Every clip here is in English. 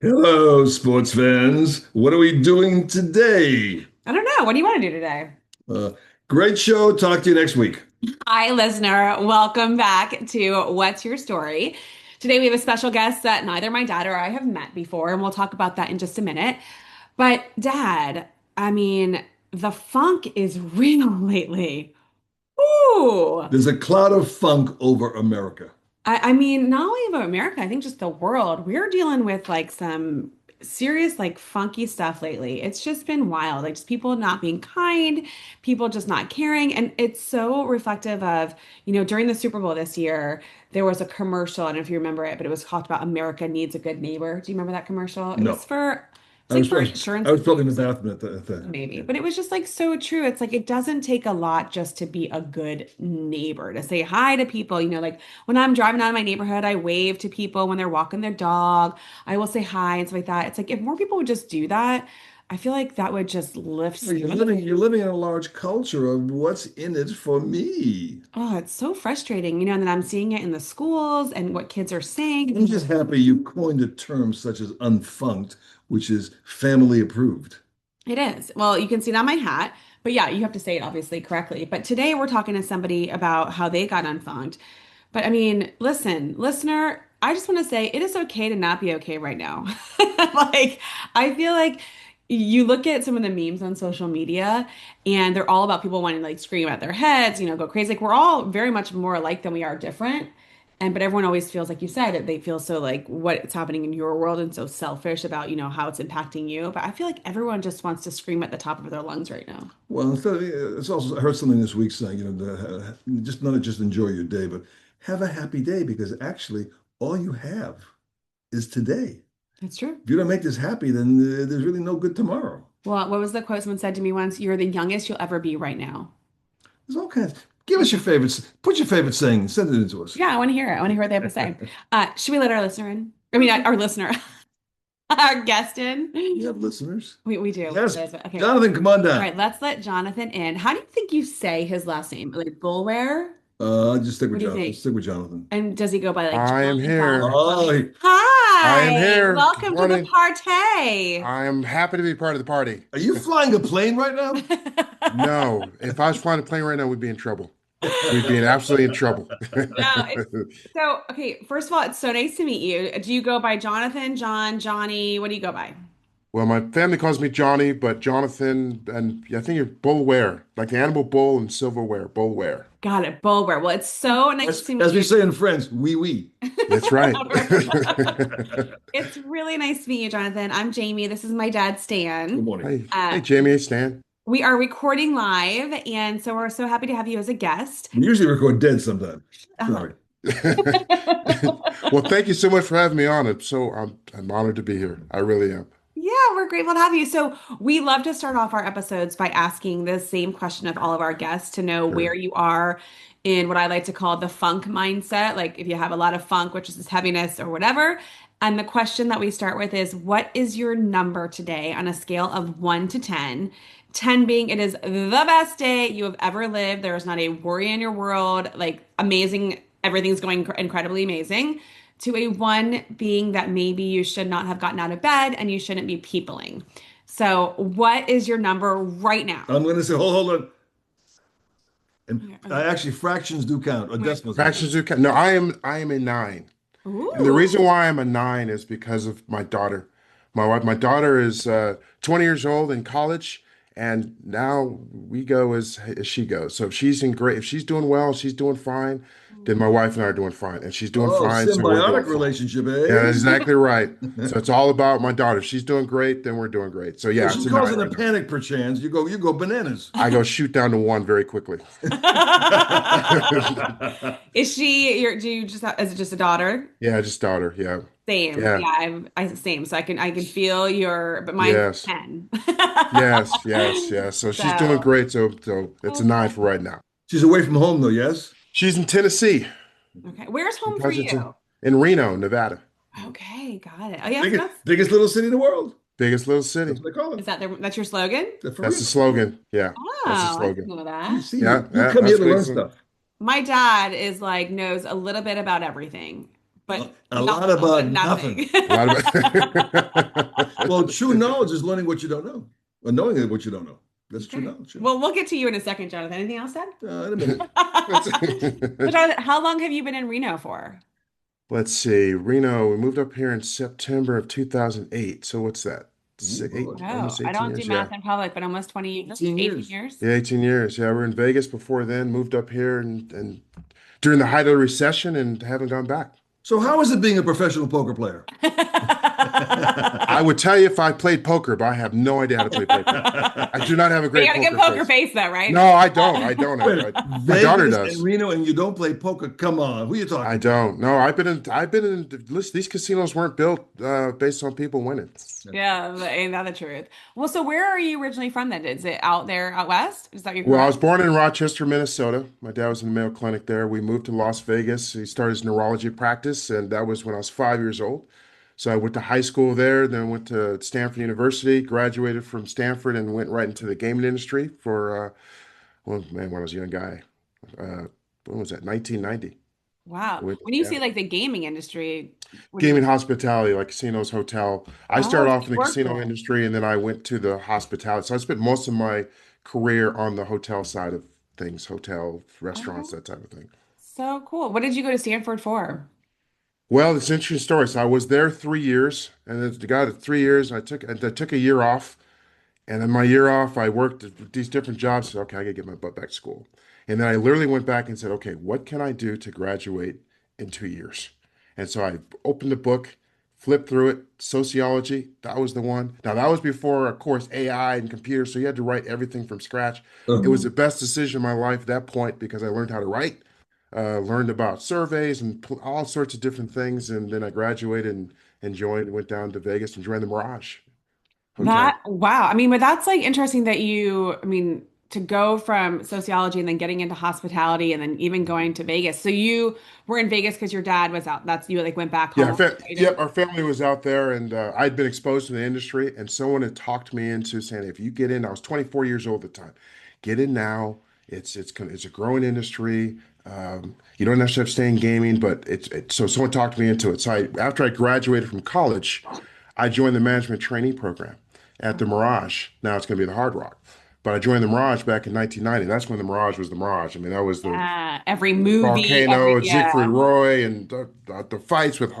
Hello, sports fans. What are we doing today? I don't know. What do you want to do today? Uh, Great show. Talk to you next week. Hi, listener. Welcome back to What's Your Story? Today we have a special guest that neither my dad or I have met before, and we'll talk about that in just a minute. But, Dad, I mean, the funk is real lately. Ooh. There's a cloud of funk over America. I mean, not only about America, I think just the world. We're dealing with like some serious, like funky stuff lately. It's just been wild. Like just people not being kind, people just not caring. And it's so reflective of, during the Super Bowl this year, there was a commercial. I don't know if you remember it, but it was talked about America needs a good neighbor. Do you remember that commercial? It was No, for, it's I like was, I for was, insurance I was probably in companies. the bathroom at the Maybe, yeah. but it was just like so true. It's like it doesn't take a lot just to be a good neighbor, to say hi to people. Like when I'm driving out of my neighborhood, I wave to people when they're walking their dog. I will say hi and stuff like that. It's like if more people would just do that, I feel like that would just lift Well, You're spirits. living, you're living in a large culture of what's in it for me. Oh, it's so frustrating, and then I'm seeing it in the schools and what kids are I'm saying. just happy you coined a term such as unfunked, which is family approved. It is. Well, you can see it on my hat, but yeah, you have to say it obviously correctly. But today we're talking to somebody about how they got unfunked. But I mean, listen, listener, I just want to say it is okay to not be okay right now. Like, I feel like you look at some of the memes on social media and they're all about people wanting to like scream at their heads, go crazy. Like, we're all very much more alike than we are different. And but everyone always feels like you said that they feel so like what's happening in your world and so selfish about, how it's impacting you. But I feel like everyone just wants to scream at the top of their lungs right now. Well, it's also, I heard something this week saying, just not just enjoy your day, but have a happy day because actually all you have is today. That's true. If you don't make this happy, then there's really no good tomorrow. Well, what was the quote someone said to me once? You're the youngest you'll ever be right now. There's all kinds. Give us your favorites. Put your favorite saying. Send it in to us. Yeah, I want to hear it. I want to hear what they have to say. Should we let our listener in? I mean, our listener, our guest in. You have listeners. We do. Yes. Okay. Jonathan, come on All down. right, let's let Jonathan in. How do you think you say his last name? Like Boulware? Just stick What with do you Jonathan. think? Stick with Jonathan. And does he go by like I am Jonathan? here. Oh, I am Hi, here. Good welcome to the morning. party. I am happy to be part of the party. are you flying a plane right now? No, if I was flying a plane right now, we'd be in trouble. We'd be in absolutely in trouble. No, it's so okay. First of all, it's so nice to meet you. Do you go by Jonathan, John, Johnny? What do you go by? Well, my family calls me Johnny, but Jonathan, and I think you're Bullware, like the animal bull and silverware, Bullware. Got it, Boulware. Well, it's so nice As, to meet as we you. say in French, oui, oui. That's right. It's really nice to meet you, Jonathan. I'm Jamie. This is my dad, Good Stan. morning. Hey, Uh, hey, Jamie, hey, Stan. we are recording live, and so we're so happy to have you as a guest. We usually record dead sometime. Oh. Sorry. Well, thank you so much for having me on. I'm honored to be here. I really am. Yeah, we're grateful to have you. So, we love to start off our episodes by asking the same question of all of our guests to know where Sure. you are in what I like to call the funk mindset. Like, if you have a lot of funk, which is this heaviness or whatever. And the question that we start with is, what is your number today on a scale of 1 to 10? 10 being it is the best day you have ever lived. There is not a worry in your world, like amazing, everything's going incredibly amazing to a one being that maybe you should not have gotten out of bed and you shouldn't be peopling. So, what is your number right now? I'm going to say, hold on. And actually, fractions do count, or decimals do count. Fractions do count. No, I am a nine. And the Ooh, reason why I'm a nine is because of my daughter. My wife, my daughter is 20 years old in college, and now we go as she goes. So if she's in great, if she's doing well, she's doing fine, then my wife and I are doing fine. And she's doing Oh, fine, so we're doing symbiotic fine. relationship, Yeah, eh? that's exactly right. So it's all about my daughter. If she's doing great, then we're doing great. So So yeah, she it's a calls nine in a right now. panic perchance. You go bananas. I go shoot down to one very quickly. is she your, do you just have, is it just a daughter? Yeah, just daughter. Yeah. Same. Yeah. Yeah, I same. So I can feel your, but mine's Yes. 10. Yes, yes, yes. So she's doing So, great. So it's a nine for right now. She's away from home though, yes? She's in Tennessee okay. Where's home for because it's you? in Reno, Nevada. Okay, got it. Oh, yeah, so Biggest, biggest little city in the world. Biggest little city. That's what they call it. that's your slogan? For That's real. the slogan. Yeah, Oh, that's the I didn't slogan. know You that. see, Yeah, you yeah, come here that's to great. learn stuff. My dad is like knows a little bit about everything, but A not lot but about nothing. nothing. A lot of Well, true knowledge is learning what you don't know, or knowing what you don't know. That's true Okay. knowledge. Yeah. Well, we'll get to you in a second, Jonathan. Anything else, Dad? In a minute. So, Jonathan, how long have you been in Reno for? Let's see, Reno, we moved up here in September of 2008. So what's that? Oh, Eight, boy. Oh, almost I 18 don't do years. Yeah. math in public, but almost 20 years, 18 18 years. years. Yeah, 18 years. Yeah, we were in Vegas before then, moved up here and during the height of the recession and haven't gone back. So how is it being a professional poker player? I would tell you if I played poker, but I have no idea how to play poker. I do not have a But you great got a good poker poker face. face, though, right? No, I don't. I don't. Wait a minute. My daughter Vegas and does. Reno, and you don't play poker? Come on, who are you I talking to? don't. No, I've been in listen, these casinos weren't built based on people winning. Yeah, ain't that the truth? Well, so where are you originally from then? Is it out there out west? Is that your Well, I correct? was born in Rochester, Minnesota. My dad was in the Mayo Clinic there. We moved to Las Vegas. He started his neurology practice, and that was when I was 5 years old. So I went to high school there, then went to Stanford University, graduated from Stanford, and went right into the gaming industry for, well, man, when I was a young guy. Uh, when was that? 1990. Wow. When you Yeah. say like the gaming industry, what do you Gaming mean? hospitality, like casinos, hotel. I Oh, started so off you in the worked casino there. industry and then I went to the hospitality. So I spent most of my career on the hotel side of things, hotel, restaurants, Oh, that type of thing. so cool. What did you go to Stanford for? Well, it's an interesting story. So I was there 3 years, and then the guy at 3 years, I took a year off, and then my year off, I worked at these different jobs. Said, okay, I gotta get my butt back to school. And then I literally went back and said, okay, what can I do to graduate in 2 years? And so I opened the book, flipped through it, sociology, that was the one. Now that was before, of course, AI and computers, so you had to write everything from scratch. It was Uh-huh. the best decision of my life at that point because I learned how to write, learned about surveys and all sorts of different things. And then I graduated and went down to Vegas and joined the Mirage That, Hotel. wow. I mean, but that's like interesting that I mean, to go from sociology and then getting into hospitality and then even going to Vegas. So you were in Vegas because your dad was out. That's you like went back Yeah, home. You yep, did? our family was out there and I'd been exposed to the industry and someone had talked me into saying if you get in, I was 24 years old at the time. Get in now. It's a growing industry. You don't necessarily have to stay in gaming, but so someone talked me into it. So after I graduated from college, I joined the management trainee program at the Mirage. Now it's going to be the Hard Rock. But I joined the Mirage back in 1990. That's when the Mirage was the Mirage. I mean, that was the Yeah. Every movie, volcano, Siegfried yeah. Roy, and the fights with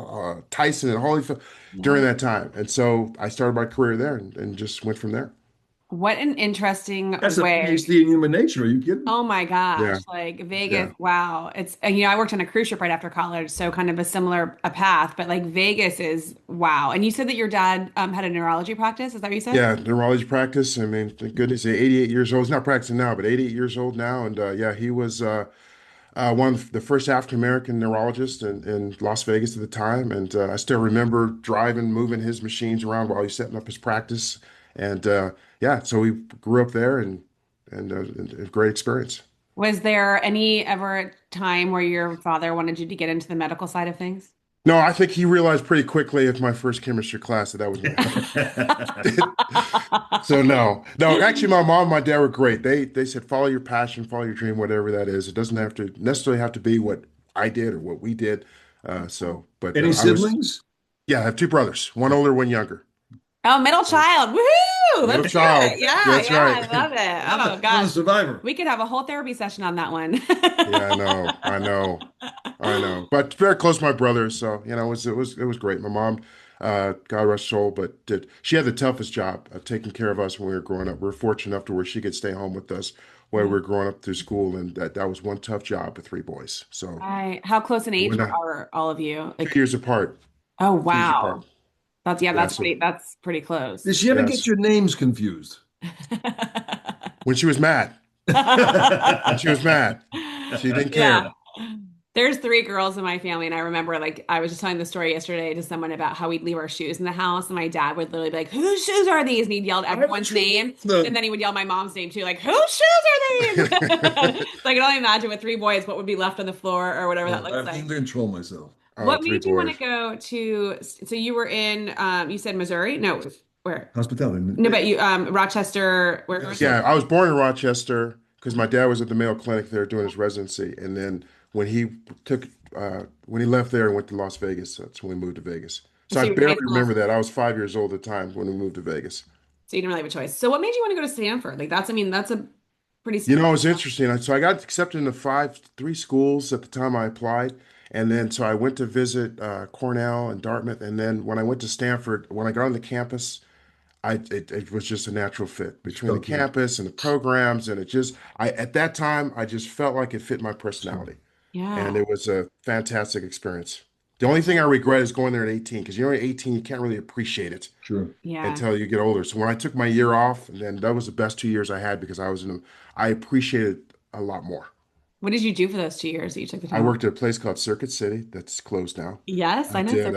Tyson and Holyfield during Yeah. that time. And so I started my career there and just went from there. What an interesting That's a way. PhD in human nature. Are you kidding? Oh my gosh, Yeah, like Vegas, yeah, wow. It's, and, I worked on a cruise ship right after college, so kind of a similar a path, but like Vegas is wow. And you said that your dad had a neurology practice, is that what you said? yeah. Neurology practice. I mean, thank goodness, he's 88 years old. He's not practicing now, but 88 years old now. And yeah, he was one of the first African American neurologists in Las Vegas at the time. And I still remember driving, moving his machines around while he's setting up his practice. And yeah, so we grew up there and a great experience. Was there any ever time where your father wanted you to get into the medical side of things? No, I think he realized pretty quickly at my first chemistry class that wasn't going to happen. So no, no. Actually, my mom and my dad were great. They said follow your passion, follow your dream, whatever that is. It doesn't have to necessarily have to be what I did or what we did. But Any I was siblings? yeah. I have two brothers, one older, one younger. Oh, middle So child. Woohoo! middle Let's hear it. child. Yeah, That's yeah, right. I love it. Oh I'm gosh. a survivor. We could have a whole therapy session on that one. Yeah, I know, I know, I know. But very close to my brothers, so it was great. My mom, God rest her soul, but she had the toughest job of taking care of us when we were growing up. We were fortunate enough to where she could stay home with us while we Yeah. were growing up through school, and that was one tough job with three boys. So How close in age when are all of you? two Like, years apart, oh 2 years apart. wow. Yeah, Yeah, so that's pretty close. Did she ever get yes, your names confused? when she was mad, when she was mad, she didn't Yeah. care. There's three girls in my family, and I remember like I was just telling the story yesterday to someone about how we'd leave our shoes in the house, and my dad would literally be like, "Whose shoes are these?" And he'd yell I have everyone's name, chosen them. and then he would yell my mom's name too, like, "Whose shoes are these?" So I can only imagine with three boys what would be left on the floor or whatever that Oh, I looks have to like. control myself. Oh, What three made you want to boys. go to? So you were in, you said Missouri? No, where? Hospitality. No, but you, Rochester. Where Yeah, was it? Yeah, so I was born in Rochester because my dad was at the Mayo Clinic there doing his residency, and then when he took when he left there and went to Las Vegas. That's when we moved to Vegas. So So I you were in high barely school, remember that. I was 5 years old at the time when we moved to Vegas. so you didn't really have a choice. So what made you want to go to Stanford? Like that's, I mean, that's a pretty, You know, it was interesting. So I got accepted into three schools at the time I applied. And then so I went to visit Cornell and Dartmouth. And then when I went to Stanford, when I got on the campus, it was just a natural fit Just between the felt good. campus and the programs. And it just, at that time, I just felt like it fit my Sure. personality. And yeah. it was a fantastic experience. The only thing I regret is going there at 18, because you know, at 18, you can't really appreciate it Sure. Yeah. until you get older. So when I took my year off, and then that was the best 2 years I had because I appreciated it a lot more. What did you do for those 2 years that you took the I time off? worked at a place called Circuit City that's closed now. Yes, I know Circuit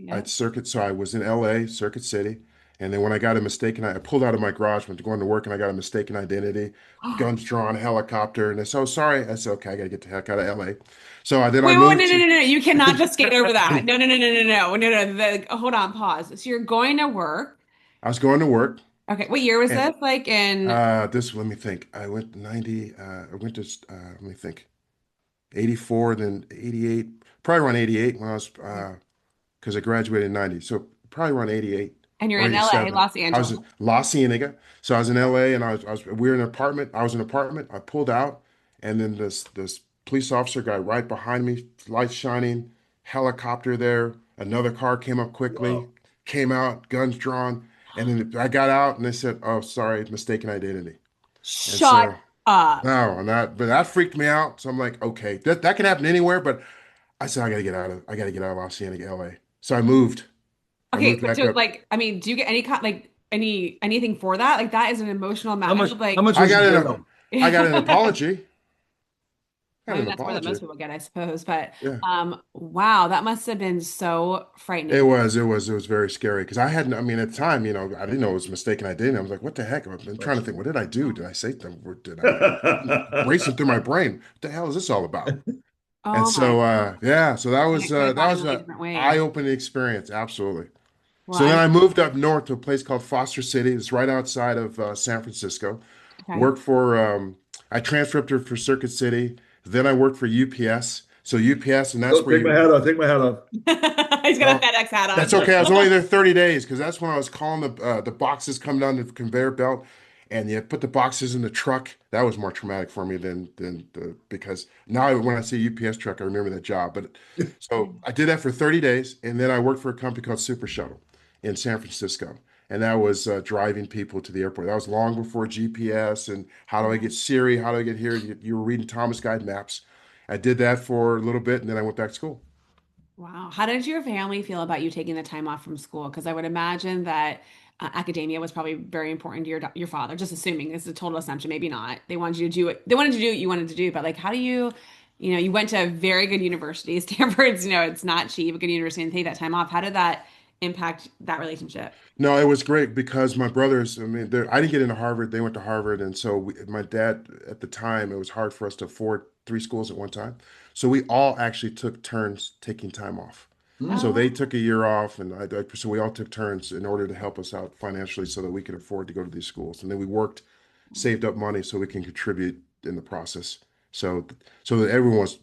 I City. Circuit, so I was in LA, Circuit City, and then when I got a mistaken, I pulled out of my garage, went to going to work, and I got a mistaken identity, Yeah. guns drawn, helicopter, and they said, "Oh, sorry." I said, "Okay, I gotta get the heck out of LA." So I Wait, moved no, no, to. no, no. You cannot just skate over that. No, no, no, no, no, no, no, no. Hold on, pause. So you're going to work. I was going to work, Okay, what year was and this? Like in, this. Let me think. I went 90. I went to. Let me think. 84, then 88. Probably around 88 when I was because I graduated in 90. So probably around 88 and you're or in LA, 87. Los I Angeles. was in La Cienega. So I was in LA and we were in an apartment. I was in an apartment. I pulled out and then this police officer got right behind me, lights shining, helicopter there. Another car came up quickly, Whoa. came out, guns drawn. And then I got out and they said, "Oh, sorry, mistaken identity." And Shut so up. no, but that freaked me out. So I'm like, okay, that can happen anywhere, but I said I gotta get out of Los Angeles, LA. So I moved. I Okay, moved but back so up. like, I mean, do you get any like anything for that? Like that is an emotional How amount. I much know, how like, much was your I bail? got an apology. I Got mean, an that's more than most apology. people get, I suppose. But Yeah. wow, that must have been so It frightening. was, it was very scary because I hadn't, I mean, at the time, you know, I didn't know it was a mistake and I didn't. I was like, what the heck? I've been trying to think, what did I do? Did I say something? Did I racing through my brain? What the hell is this all about? And Oh my so, God. yeah, so And it could have that gone in was really a different ways. eye-opening experience. Absolutely. Well, So I then mean, I moved up north to a place called Foster City. It's right outside of San Francisco. okay. Worked for, I transferred up for Circuit City. Then I worked for UPS. So UPS, and that's Oh, where take my you, hat off. Take my hat off. He's got a well, FedEx hat that's on. okay. I was only there 30 days because that's when I was calling the boxes come down the conveyor belt and you put the boxes in the truck. That was more traumatic for me than the because now when I see UPS truck, I remember that job. But so I did that for 30 days and then I worked for a company called Super Shuttle in San Francisco. And that was driving people to the airport. That was long before GPS and how do I get Siri? How do I get here? You were reading Thomas Guide maps. I did that for a little bit and then I went back to school. Wow. How did your family feel about you taking the time off from school? Because I would imagine that academia was probably very important to your father. Just assuming it's a total assumption, maybe not. They wanted you to do it. They wanted you to do what you wanted to do. But like, how do you, you went to a very good university. Stanford's, it's not cheap, a good university, and take that time off. How did that impact that relationship? No, it was great because my brothers, I mean, I didn't get into Harvard. They went to Harvard. And so my dad, at the time, it was hard for us to afford three schools at one time. So we all actually took turns taking time off. So Mm. they Oh, took a year off, and so we all took turns in order to help us out financially so that we could afford to go to these schools. And then we worked, saved up money so we can contribute in the process. So, so that everyone was,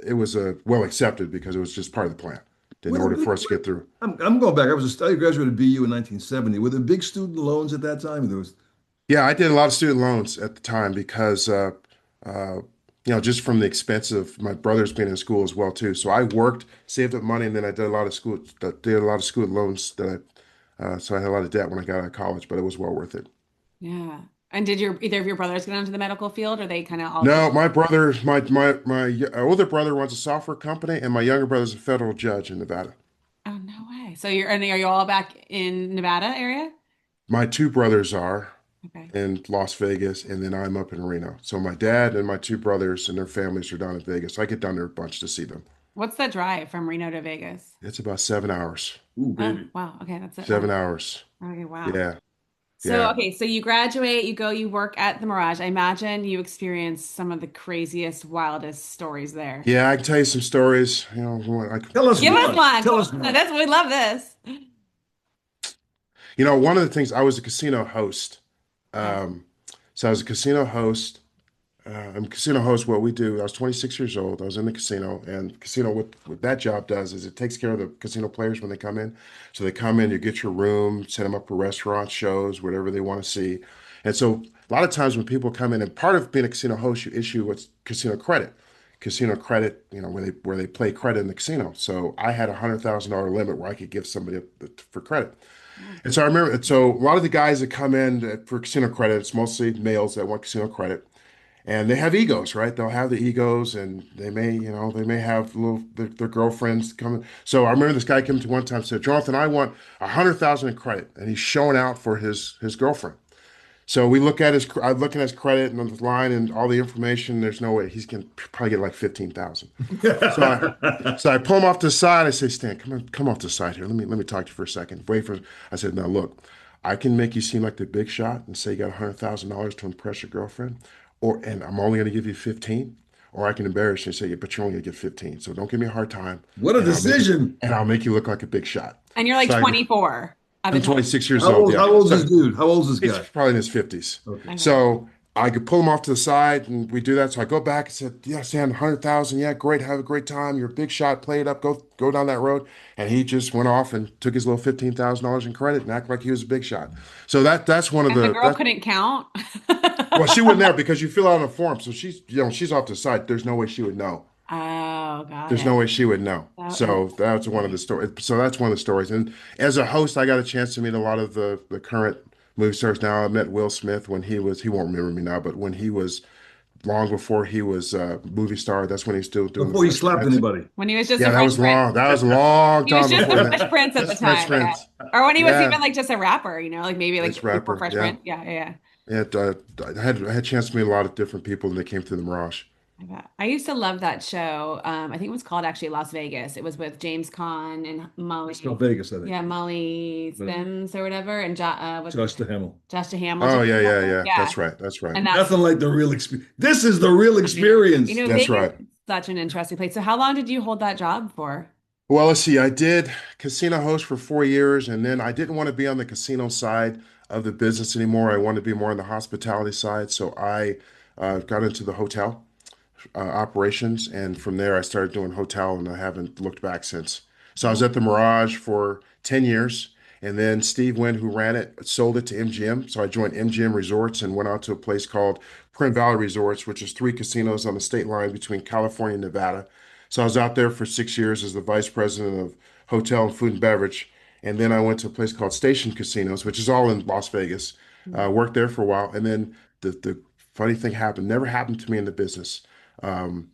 it was well accepted because it was just part of the plan in With a order big, for us to get through. I'm going back. I graduated BU in 1970. Were there big student loans at that time? There was, Yeah, I did a lot of student loans at the time because, uh, just from the expense of my brothers being in school as well too. So I worked, saved up money, and then I did a lot of student loans so I had a lot of debt when I got out of college, but it was well worth it. yeah. And did either of your brothers get into the medical field, or they kind of all just? No, my older brother runs a software company, and my younger brother's a federal judge in Nevada. Oh, no way. So are you all back in Nevada area? My two brothers are Okay. in Las Vegas, and then I'm up in Reno. So my dad and my two brothers and their families are down in Vegas. I get down there a bunch to see them. What's the drive from Reno to Vegas? It's about 7 hours. ooh, Oh, baby. wow. Okay, that's it. Oh, 7 hours. okay, wow. Yeah, So, yeah. okay, so you graduate, you work at the Mirage. I imagine you experienced some of the craziest, wildest stories there. Yeah, I can tell you some stories. You know, Tell us Give us one. one. Tell Come us on. one. That's we love this. one of the things I was a casino host. Okay. So I was a casino host, I'm a casino host. What we do, I was 26 years old. I was in the casino, and casino, what that job does is it takes care of the casino players when they come in. So they come in, you get your room, set them up for restaurants, shows, whatever they want to see. And so a lot of times when people come in, and part of being a casino host, you issue what's casino credit. Casino credit, where they play credit in the casino. So I had $100,000 limit where I could give somebody for credit. Oh, And so I remember, so a lot of the guys that come in for casino credit, it's mostly males that want casino credit, and they have egos, right? They'll have the egos, and they may have their girlfriends coming. So I remember this guy came to one time and said, "Jonathan, I want 100,000 in credit," and he's showing out for his girlfriend. So we look at I look at his credit and the line and all the information. There's no way he's gonna probably get like 15,000. So I pull him off to the side. I say, Stan, come off to the side here. Let me talk to you for a second. Wait for. I said, now look, I can make you seem like the big shot and say you got $100,000 to impress your girlfriend, and I'm only going to give you 15, or I can embarrass you and say, yeah, but you're only going to get 15. So don't give me a hard time. What a decision. I'll make you look like a big shot. and you're like So 24 at the I'm time. 26 years How old. old, Yeah. how old is So this dude? How old is this he's guy? probably in his 50s. Okay. Okay. So I could pull him off to the side and we do that. So I go back and said, yeah, Sam, 100,000. Yeah, great. Have a great time. You're a big shot. Play it up. Go down that road. And he just went off and took his little $15,000 in credit and acted like he was a big shot. So that's one of And the the, girl couldn't count. well, she wasn't there because you fill out a form. So she's off the side. There's no way she would know. Oh, got There's it. no way she would know. That is So that's one of the stories. So that's one of the stories. And as a host, I got a chance to meet a lot of the current movie stars now. I met Will Smith when he won't remember me now, but when he was long before he was a movie star, that's when he was still doing the Before you Fresh slapped Prince. anybody. when he was just Yeah, a that Fresh was Prince. long. That was a long He was time just before a that. Fresh Prince at the Just Fresh time. Yeah. Prince. Or when he was Yeah, even like just a rapper, like maybe like it's before rapper. Fresh Yeah. Prince. Yeah, yeah, It, I had a chance to meet a lot of different people, and they came through the Mirage. I bet. I used to love that show. I think it was called actually Las Vegas. It was with James Caan and It's called Molly. Vegas, I think. Yeah, Molly But Sims or whatever, and what's Josh the Hamill. Josh Duhamel. Oh yeah, yeah, yeah. Yeah, That's right. That's right. and that's Nothing like the real experience. This is the real experience. That's Vegas right. is such an interesting place. So how long did you hold that job for? Well, let's see. I did casino host for 4 years, and then I didn't want to be on the casino side of the business anymore. I wanted to be more on the hospitality side, so I got into the hotel operations, and from there I started doing hotel, and I haven't looked back since. So I was at the Mirage for 10 years, and then Steve Wynn, who ran it, sold it to MGM. So I joined MGM Resorts and went out to a place called Print Valley Resorts, which is three casinos on the state line between California and Nevada. So I was out there for 6 years as the vice president of hotel and food and beverage. And then I went to a place called Station Casinos, which is all in Las Vegas. Worked there for a while. And then the funny thing happened, never happened to me in the business. Um,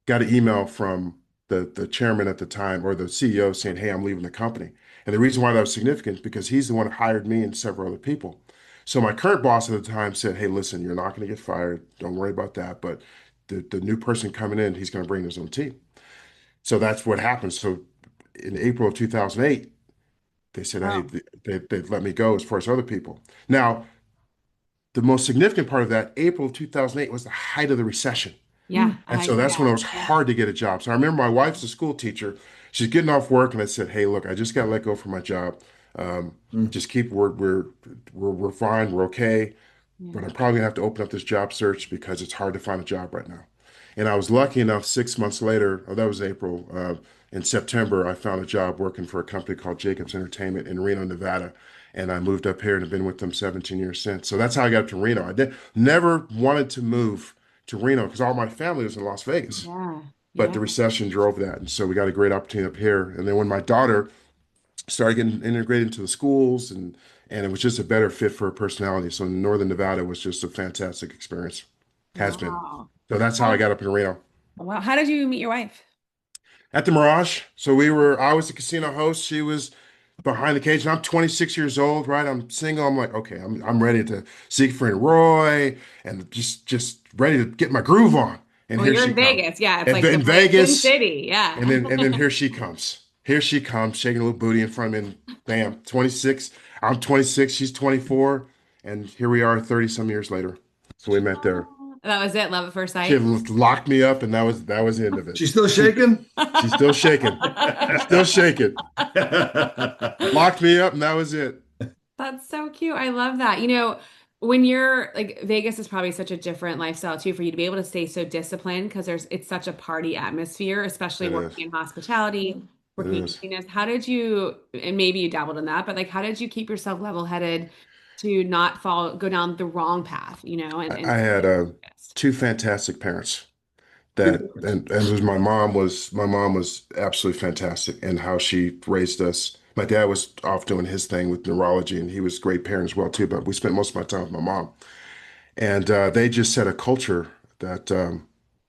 Got an email from the chairman at the time or the CEO saying, "Hey, I'm leaving the company." And the reason why that was significant is because he's the one who hired me and several other people. So my current boss at the time said, "Hey, listen, you're not going to get fired. Don't worry about that. But the new person coming in, he's going to bring his own team." So that's what happened. So in April of 2008, they said, "Hey, Wow. they've let me go as far as other people." Now, the most significant part of that, April of 2008, was the height of the recession. Yeah, And so that's when it was yeah. hard to get a job. So I remember my wife's a school teacher. She's getting off work, and I said, "Hey, look, I just got let go from my job. Mm. Just keep we're fine, we're okay, Yeah. but I'm probably gonna have to open up this job search because it's hard to find a job right now." And I was lucky enough 6 months later, oh, that was April, in September, I found a job working for a company called Jacobs Entertainment in Reno, Nevada. And I moved up here and have been with them 17 years since. So that's how I got up to Reno. I never wanted to move to Reno because all my family was in Las Vegas. Yeah, But yeah. the recession drove that. And so we got a great opportunity up here. And then when my daughter started getting integrated into the schools and it was just a better fit for her personality. So Northern Nevada was just a fantastic experience. Has been. Wow. So that's how I How, got up in Reno. wow. How did you meet your wife? At the Mirage. So I was the casino host. She was behind the cage. And I'm 26 years old, right? I'm single. I'm like, okay, I'm ready to Siegfried and Roy and just ready to get my groove on. And Well, here you're she in comes. Vegas. Yeah, it's like the In place in Vegas. city. Yeah. And then here she comes. Here she comes, shaking a little booty in front of me. And bam, 26. I'm 26. She's 24. And here we are 30 some years later. So we met there. That was it. Love at first She sight. locked me up, and that was the end of it. She's still shaking? She's still shaking. She's still shaking. Locked me up, and that was it. That's so cute. I love that. when you're like Vegas is probably such a different lifestyle too for you to be able to stay so disciplined because it's such a party atmosphere, especially It working is. in hospitality, It working in is. casinos. How did you, and maybe you dabbled in that, but like how did you keep yourself level-headed to not go down the wrong path, and I had stay focused? two fantastic parents Good that parents. and it was my mom was absolutely fantastic in how she raised us. My dad was off doing his thing with neurology, and he was a great parent as well too. But we spent most of my time with my mom, and they just set a culture that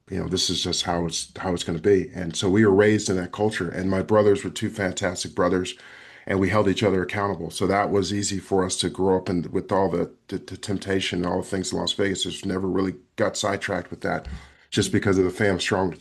this is just how it's going to be. And so we were raised in that culture, and my brothers were two fantastic brothers, and we held each other accountable. So that was easy for us to grow up and with all the temptation and all the things in Las Vegas. Just never really got sidetracked with that, just because of the strong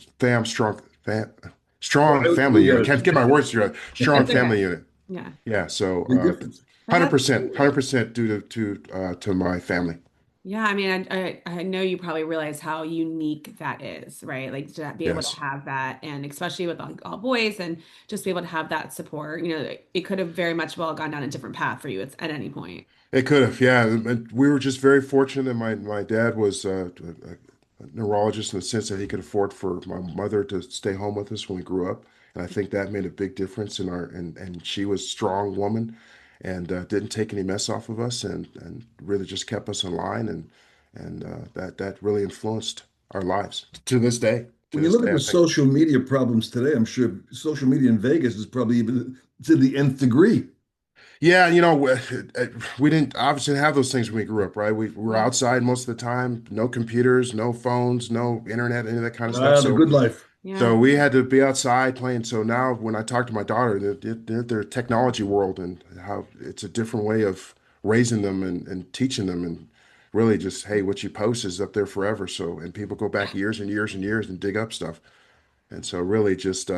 family We got unit. Can't get my words together. Strong That's okay. family unit. Yeah. Yeah. So big difference. But that's 100% due to my family. Yeah, I mean, I know you probably realize how unique that is, right? Like to be able to Yes. have that, and especially with all boys, and just be able to have that support. It could have very much well gone down a different path for you at any point. It could have, yeah. And we were just very fortunate that my dad was a neurologist in the sense that he could afford for my mother to stay home with us when we grew up. And I think that made a big difference in and she was a strong woman and didn't take any mess off of us and really just kept us in line and that really influenced our lives to this day. To When you this look at day, I the think. social media problems today, I'm sure social media in Vegas is probably even to the nth degree. Yeah, we didn't obviously have those things when we grew up, right? We were Yeah. outside most of the time, no computers, no phones, no internet, any of that kind of stuff. Ah, the So, good life. so Yeah. we had to be outside playing. So now when I talk to my daughter, they're technology world and how it's a different way of raising them and teaching them and really just, hey, what you post is up there forever. So, and people go back years and years and years and dig up stuff. And so really just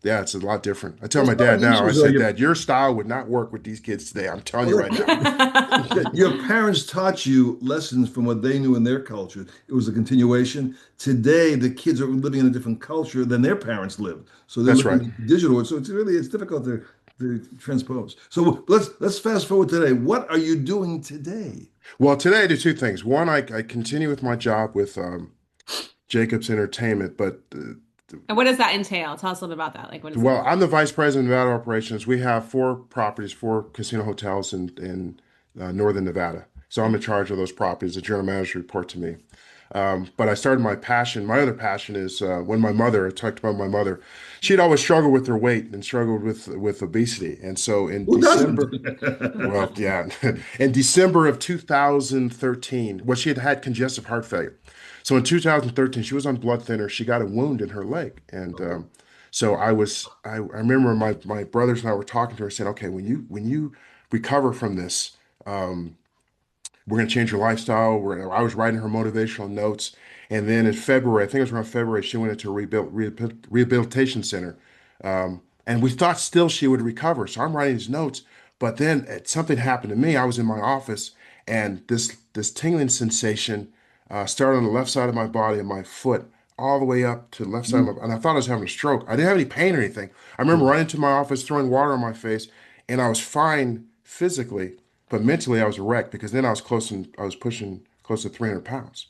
yeah, it's a lot different. I tell Well, my some of dad the now, I issues are said, Dad, your style would not work with these kids today. I'm telling you right now. your parents taught you lessons from what they knew in their culture. It was a continuation. Today, the kids are living in a different culture than their parents lived. So they're That's living right. in digital. So it's difficult to transpose. So let's fast forward today. What are you doing today? Well, today I do two things. One, I continue with my job with Jacobs Entertainment, but And what does that entail? Tell us a little bit about that. Like, what is it? well, I'm the vice president of Nevada operations. We have four properties, four casino hotels in northern Nevada. So I'm in charge of ththose properties. The general manager report to me. But I started my passion. My other passion is when my mother, I talked about my mother, she'd always struggled with her weight and struggled with obesity. And so in Who doesn't? December, well, yeah, in December of 2013, well, she had had congestive heart failure. So in 2013, she was on blood thinner. She got a wound in her leg, and so I remember my brothers and I were talking to her, saying, okay, when you recover from this, we're going to change her lifestyle. I was writing her motivational notes. And then in February, I think it was around February, she went into a rehabilitation center. And we thought still she would recover. So I'm writing these notes. But then something happened to me. I was in my office and this tingling sensation started on the left side of my body and my foot all the way up to the left side of my, and I thought I was having a stroke. I didn't have any pain or anything. I remember running to my office, throwing water on my face, and I was fine physically. But mentally, I was wrecked because then I was pushing close to 300 pounds.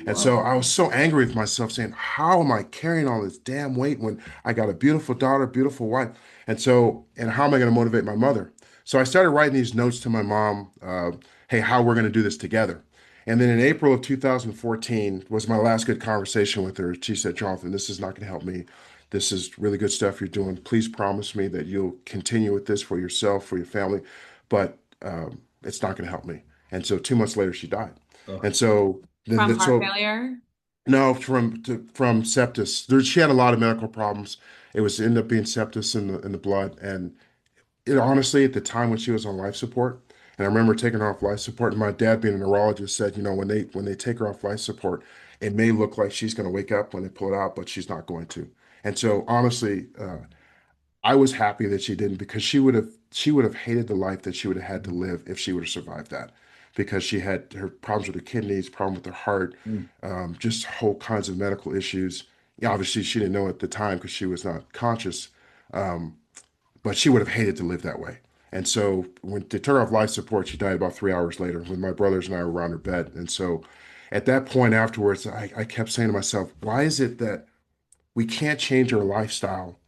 And so Wow. I was so angry with myself saying, how am I carrying all this damn weight when I got a beautiful daughter, beautiful wife? And how am I going to motivate my mother? So I started writing these notes to my mom, hey, how we're going to do this together. And then in April of 2014 was my last good conversation with her. She said, Jonathan, this is not going to help me. This is really good stuff you're doing. Please promise me that you'll continue with this for yourself, for your family. But it's not going to help me. And so 2 months later, she died. Oh, And so From then, heart so failure? no, from sepsis. She had a lot of medical problems. It was ended up being sepsis in the blood, and it honestly at the time when she was on life support, and I remember taking her off life support, and my dad being a neurologist said, when they take her off life support, it may look like she's going to wake up when they pull it out, but she's not going to. And so honestly, I was happy that she didn't because she would have hated the life that she would have had to live if she would have survived that because she had her problems with her kidneys, problem with her heart, mm. just whole kinds of medical issues. Yeah, obviously, she didn't know at the time because she was not conscious, but she would have hated to live that way. And so when they turned her off life support, she died about 3 hours later when my brothers and I were around her bed. And so at that point afterwards, I kept saying to myself, why is it that we can't change our lifestyle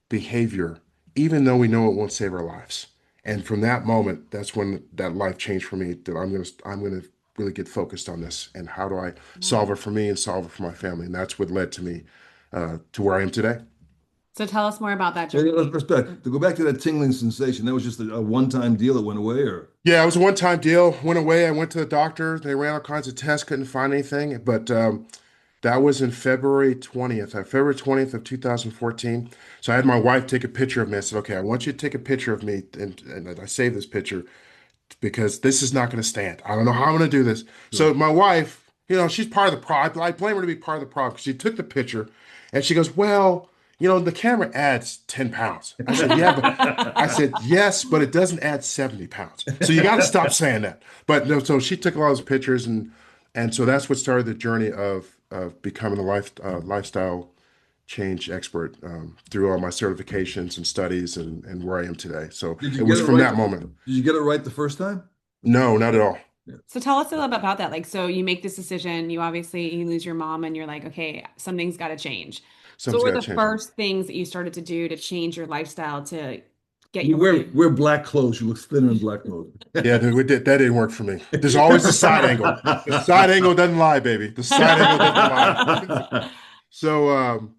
behavior, even though we know it won't save our lives? And from that moment, that's when that life changed for me, that I'm gonna really get focused on this and how do I solve it for me and solve it for my family. And that's what led to me to where I am today. So tell us more about that Yeah, yeah, journey. let's back to go back to that tingling sensation. That was just a one-time deal that went away, or Yeah, it was a one-time deal. Went away. I went to the doctor. They ran all kinds of tests, couldn't find anything. But that was in February 20th of 2014. So I had my wife take a picture of me. I said, okay, I want you to take a picture of me. And I saved this picture because this is not going to stand. I don't know how I'm going to do this. sure. So my wife, she's part of the problem. I blame her to be part of the problem because she took the picture and she goes, well, the camera adds 10 pounds. I said, yeah, but I said, yes, but it doesn't add 70 pounds. So you got to stop saying that. But no, so she took a lot of those pictures and so that's what started the journey of becoming a lifestyle change expert through all my certifications and studies and where I am today. So Did you it get was it from right? that moment. Did you get it right the first time? No, not at all. Yeah. So tell us a little bit about that. Like, so you make this decision, you lose your mom and you're like, okay, something's got to change. So Something's what got were to the change. first things that you started to do to change your lifestyle to get You your wear body? wear black clothes. You look thinner in black clothes. Yeah, that didn't work for me. There's always the side angle. The side angle doesn't lie, baby. The side angle doesn't lie. So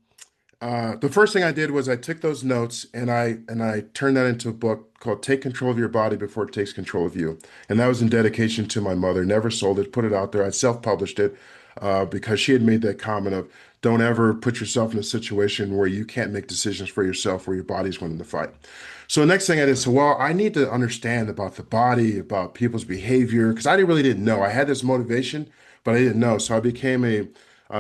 the first thing I did was I took those notes and I turned that into a book called Take Control of Your Body Before It Takes Control of You. And that was in dedication to my mother. Never sold it, put it out there. I self-published it because she had made that comment of don't ever put yourself in a situation where you can't make decisions for yourself, where your body's winning the fight. So the next thing I did, so well, I need to understand about the body, about people's behavior, because really didn't know. I had this motivation, but I didn't know. So I became a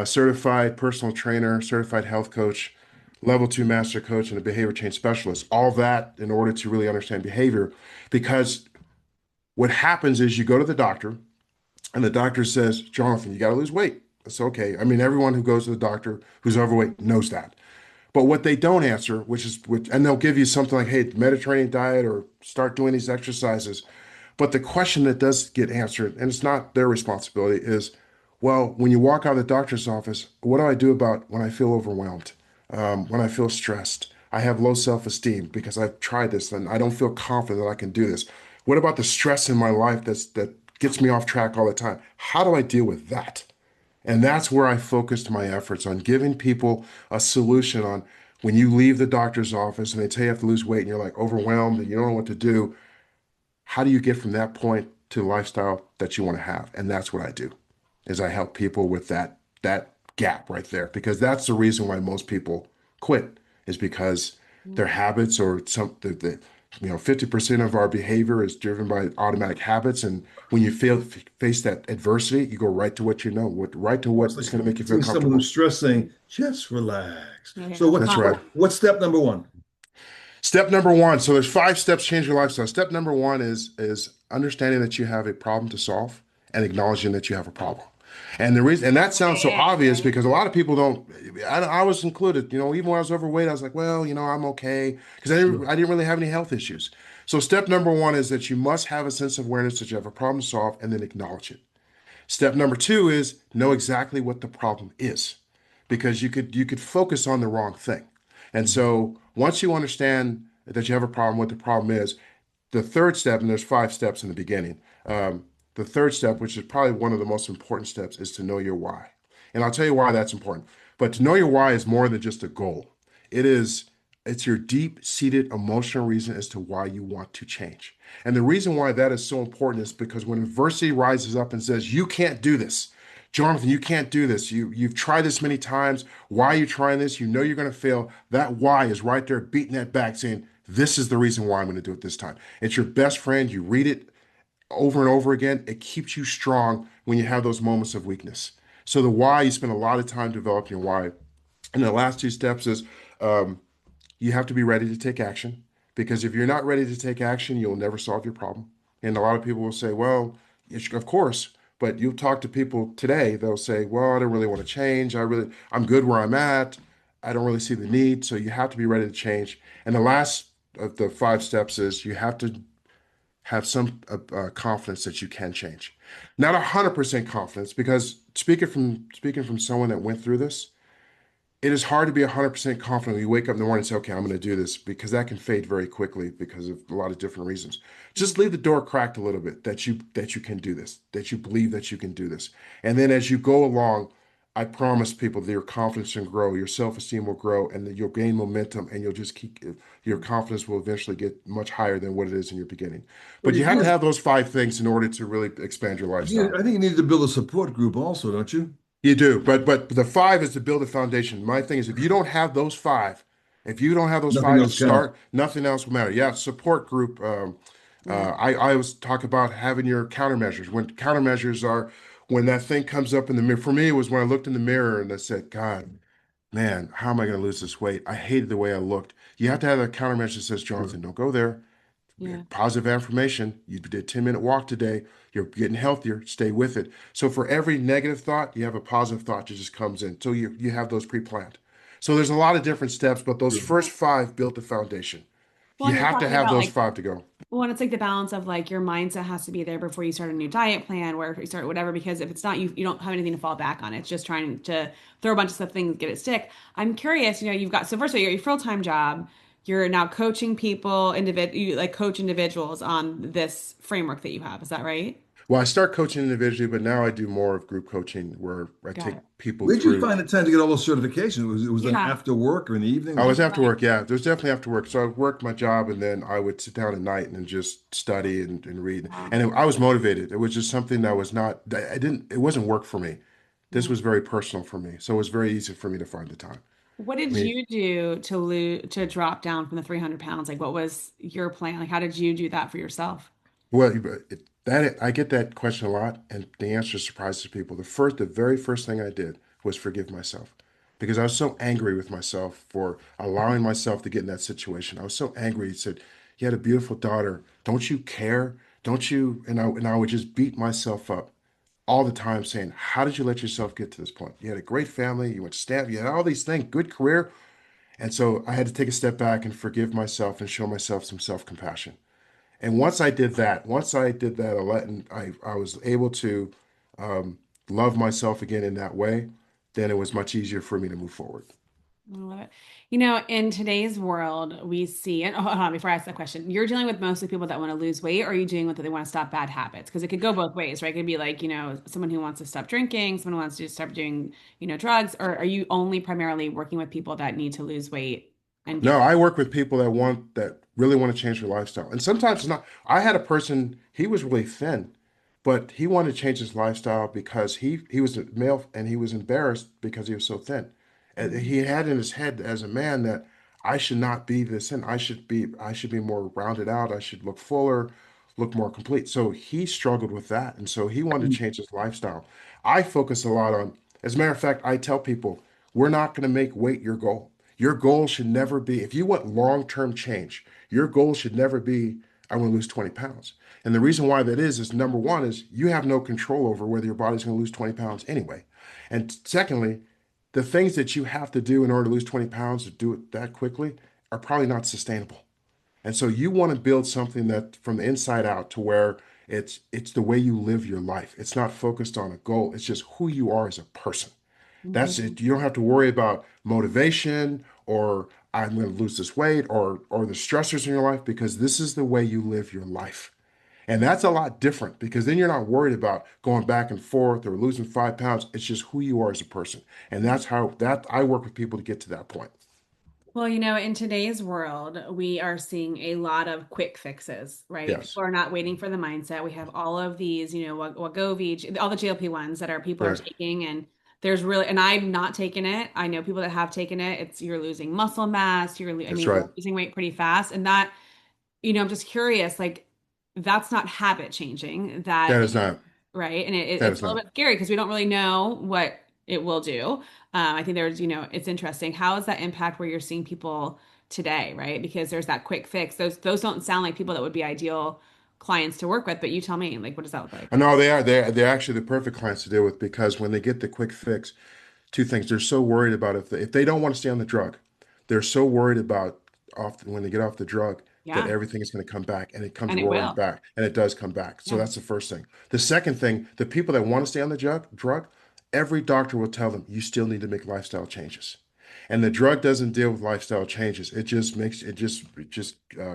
certified personal trainer, certified health coach, level two master coach, and a behavior change specialist. All that in order to really understand behavior. Because what happens is you go to the doctor, and the doctor says, Jonathan, you got to lose weight. That's okay. I mean, everyone who goes to the doctor who's overweight knows that. But what they don't answer, and they'll give you something like, hey, Mediterranean diet or start doing these exercises. But the question that does get answered, and it's not their responsibility, is, well, when you walk out of the doctor's office, what do I do about when I feel overwhelmed, when I feel stressed? I have low self-esteem because I've tried this and I don't feel confident that I can do this. What about the stress in my life that gets me off track all the time? How do I deal with that? And that's where I focused my efforts on giving people a solution on when you leave the doctor's office and they tell you have to lose weight and you're like overwhelmed and you don't know what to do. How do you get from that point to the lifestyle that you want to have? And that's what I do, is I help people with that gap right there, because that's the reason why most people quit is because their habits or 50% of our behavior is driven by automatic habits. And when you face that adversity, you go right to what you know, right to what It's is like going to make you it's feel like someone comfortable. who's stressed saying, just relax. Okay, So That's right. what's step number one? Step number one. So there's 5 steps to change your lifestyle. Step number one is understanding that you have a problem to solve and acknowledging that you have a problem. And the reason, and that sounds so okay, obvious right? because a lot of people don't. I was included. Even when I was overweight, I was like, well, I'm okay because Sure. I didn't really have any health issues. So step number one is that you must have a sense of awareness that you have a problem to solve and then acknowledge it. Step number two is know exactly what the problem is, because you could focus on the wrong thing. And Mhm. so once you understand that you have a problem, what the problem is, the third step, and there's 5 steps in the beginning. The third step, which is probably one of the most important steps, is to know your why. And I'll tell you why that's important. But to know your why is more than just a goal. It is it's your deep-seated emotional reason as to why you want to change. And the reason why that is so important is because when adversity rises up and says, you can't do this, Jonathan, you can't do this. You've tried this many times. Why are you trying this? You know you're going to fail. That why is right there beating that back saying, this is the reason why I'm going to do it this time. It's your best friend. You read it over and over again. It keeps you strong when you have those moments of weakness. So the why, you spend a lot of time developing your why. And the last 2 steps is um, you have to be ready to take action, because if you're not ready to take action, you'll never solve your problem. And a lot of people will say, well, of course, but you'll talk to people today, they'll say, well, I don't really want to change. I'm good where I'm at. I don't really see the need. So you have to be ready to change. And the last of the 5 steps is you have to have some confidence that you can change. Not 100% confidence, because speaking from someone that went through this, it is hard to be 100% confident when you wake up in the morning and say, okay, I'm going to do this, because that can fade very quickly because of a lot of different reasons. Just leave the door cracked a little bit that you can do this, that you believe that you can do this. And then as you go along, I promise people that your confidence can grow, your self-esteem will grow, and that you'll gain momentum, and you'll just keep your confidence will eventually get much higher than what it is in your beginning. Well, But you you have to can't. have those 5 things in order to really expand your lifestyle. I think you need to build a support group also, don't you? You do, but the 5 is to build a foundation. My thing is, if you don't have those 5, if you don't have those Nothing 5 to else counts. start, nothing else will matter. Yeah, support group. Yeah. I always talk about having your countermeasures. When countermeasures are when that thing comes up in the mirror. For me, it was when I looked in the mirror and I said, God, man, how am I going to lose this weight? I hated the way I looked. You have to have a countermeasure that says, Sure. Jonathan, don't go there. Yeah. Positive affirmation. You did 10-minute walk today. You're getting healthier. Stay with it. So for every negative thought, you have a positive thought that just comes in. So you have those pre-planned. So there's a lot of different steps, but those Sure. first 5 built the foundation. Well, You and you're have to talking have about those like, 5 to go. well, and it's like the balance of like your mindset has to be there before you start a new diet plan, where if you start whatever, because if it's not, you don't have anything to fall back on. It's just trying to throw a bunch of stuff, things, get it stick. I'm curious, you've got, so first of all, your full-time job, you're now coaching people, you like coach individuals on this framework that you have. Is that right? Well, I start coaching individually, but now I do more of group coaching where I Got take it. people Where'd you through. find the time to get all those certifications? It was done Yeah. after work or in the evening? I Was was it? after work, yeah. There's definitely after work. So I worked my job and then I would sit down at night and just study and read. Wow. And I was motivated. It was just something that was not, it wasn't work for me. This Yeah. was very personal for me. So it was very easy for me to find the time. What I did mean, you do to drop down from the 300 pounds? Like, what was your plan? Like, how did you do that for yourself? well, I get that question a lot, and the answer surprises people. The very first thing I did was forgive myself because I was so angry with myself for allowing myself to get in that situation. I was so angry. He said, "You had a beautiful daughter. Don't you care? Don't you?" And I would just beat myself up all the time, saying, "How did you let yourself get to this point? You had a great family. You went to Stanford. You had all these things, good career." And so I had to take a step back and forgive myself and show myself some self-compassion. And once I did that, I was able to um, love myself again in that way, then it was much easier for me to move forward. I love it. In today's world, we see, and hold on, before I ask that question, you're dealing with mostly people that want to lose weight, or are you doing with that they want to stop bad habits? Because it could go both ways, right? It could be like, someone who wants to stop drinking, someone who wants to stop doing, drugs, or are you only primarily working with people that need to lose weight and No, get, I work with people that really want to change their lifestyle. And sometimes it's not. I had a person, he was really thin, but he wanted to change his lifestyle because he was a male and he was embarrassed because he was so thin. And Mhm. he had in his head as a man that I should not be this thin. I should be more rounded out. I should look fuller, look more complete. So he struggled with that. And so he wanted to change his lifestyle. I focus a lot on, as a matter of fact, I tell people, we're not going to make weight your goal. Your goal should never be, if you want long-term change, your goal should never be, I want to lose 20 pounds. And the reason why that is number one is you have no control over whether your body's going to lose 20 pounds anyway. And secondly, the things that you have to do in order to lose 20 pounds to do it that quickly are probably not sustainable. And so you want to build something that from the inside out to where it's the way you live your life. It's not focused on a goal. It's just who you are as a person. That's Mhm. it. You don't have to worry about motivation or I'm going to lose this weight or the stressors in your life because this is the way you live your life. And that's a lot different because then you're not worried about going back and forth or losing 5 pounds. It's just who you are as a person. And that's how that I work with people to get to that point. Well, in today's world, we are seeing a lot of quick fixes, right? Yes. People are not waiting for the mindset. We have all of these, Wegovy, all the GLP ones that are people are Right. taking, and there's really, and I've not taken it. I know people that have taken it. It's you're losing muscle mass. That's You're right. losing weight pretty fast, and that, I'm just curious, like that's not habit changing. That That is not. right? And That it's is a little not. bit scary because we don't really know what it will do. I think it's interesting. How does that impact where you're seeing people today, right? Because there's that quick fix. Those don't sound like people that would be ideal clients to work with, but you tell me, like, what does that look like? I know they are. They're actually the perfect clients to deal with because when they get the quick fix, two things. They're so worried about if they don't want to stay on the drug, they're so worried about when they get off the drug, that Yeah. everything is going to come back, and it comes And it roaring will. back, and it does come back. So Yeah. that's the first thing. The second thing, the people that want to stay on the drug, every doctor will tell them you still need to make lifestyle changes. And the drug doesn't deal with lifestyle changes. It just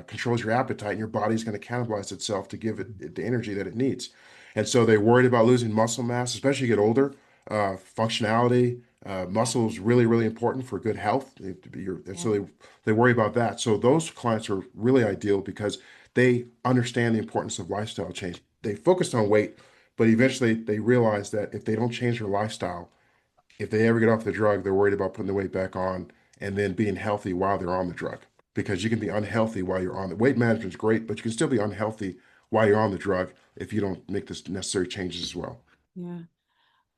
controls your appetite, and your body's going to cannibalize itself to give it the energy that it needs. And so they're worried about losing muscle mass, especially as you get older. Functionality, Yeah. muscle is really, really important for good health. Yeah. So they worry about that. So those clients are really ideal because they understand the importance of lifestyle change. They focused on weight, but eventually they realize that if they don't change their lifestyle, if they ever get off the drug, they're worried about putting the weight back on and then being healthy while they're on the drug. Because you can be unhealthy while you're on the weight management is great, but you can still be unhealthy while you're on the drug if you don't make the necessary changes as well. Yeah.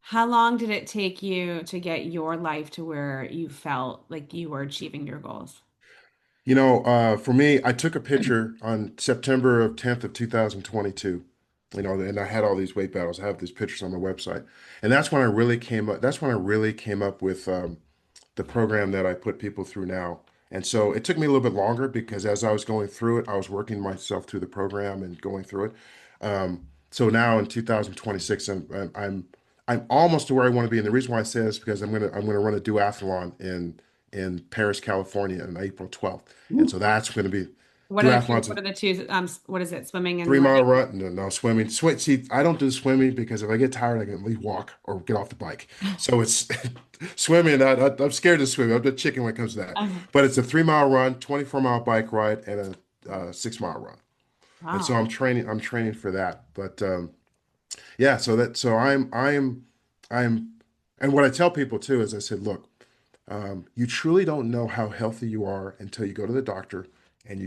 How long did it take you to get your life to where you felt like you were achieving your goals? For me, I took a picture on September of 10th of 2022, and I had all these weight battles. I have these pictures on my website. And that's when I really came up with the program that I put people through now. And so it took me a little bit longer because as I was going through it, I was working myself through the program and going through it. So now in 2026, I'm almost to where I want to be. And the reason why I say this is because I'm gonna run a duathlon in Paris, California on April 12th. And so that's going to be duathlons. What are the two what is it? Swimming and 3 mile running? run. No, no swimming. See, I don't do swimming because if I get tired, I can at least walk or get off the bike. So it's swimming. I'm scared to swim. I'm the chicken when it comes to that. Okay. But it's a 3 mile run, 24-mile bike ride, and a 6 mile run. And so Wow. I'm training for that. But yeah, so I'm, and what I tell people too is I said, look, you truly don't know how healthy you are until you go to the doctor and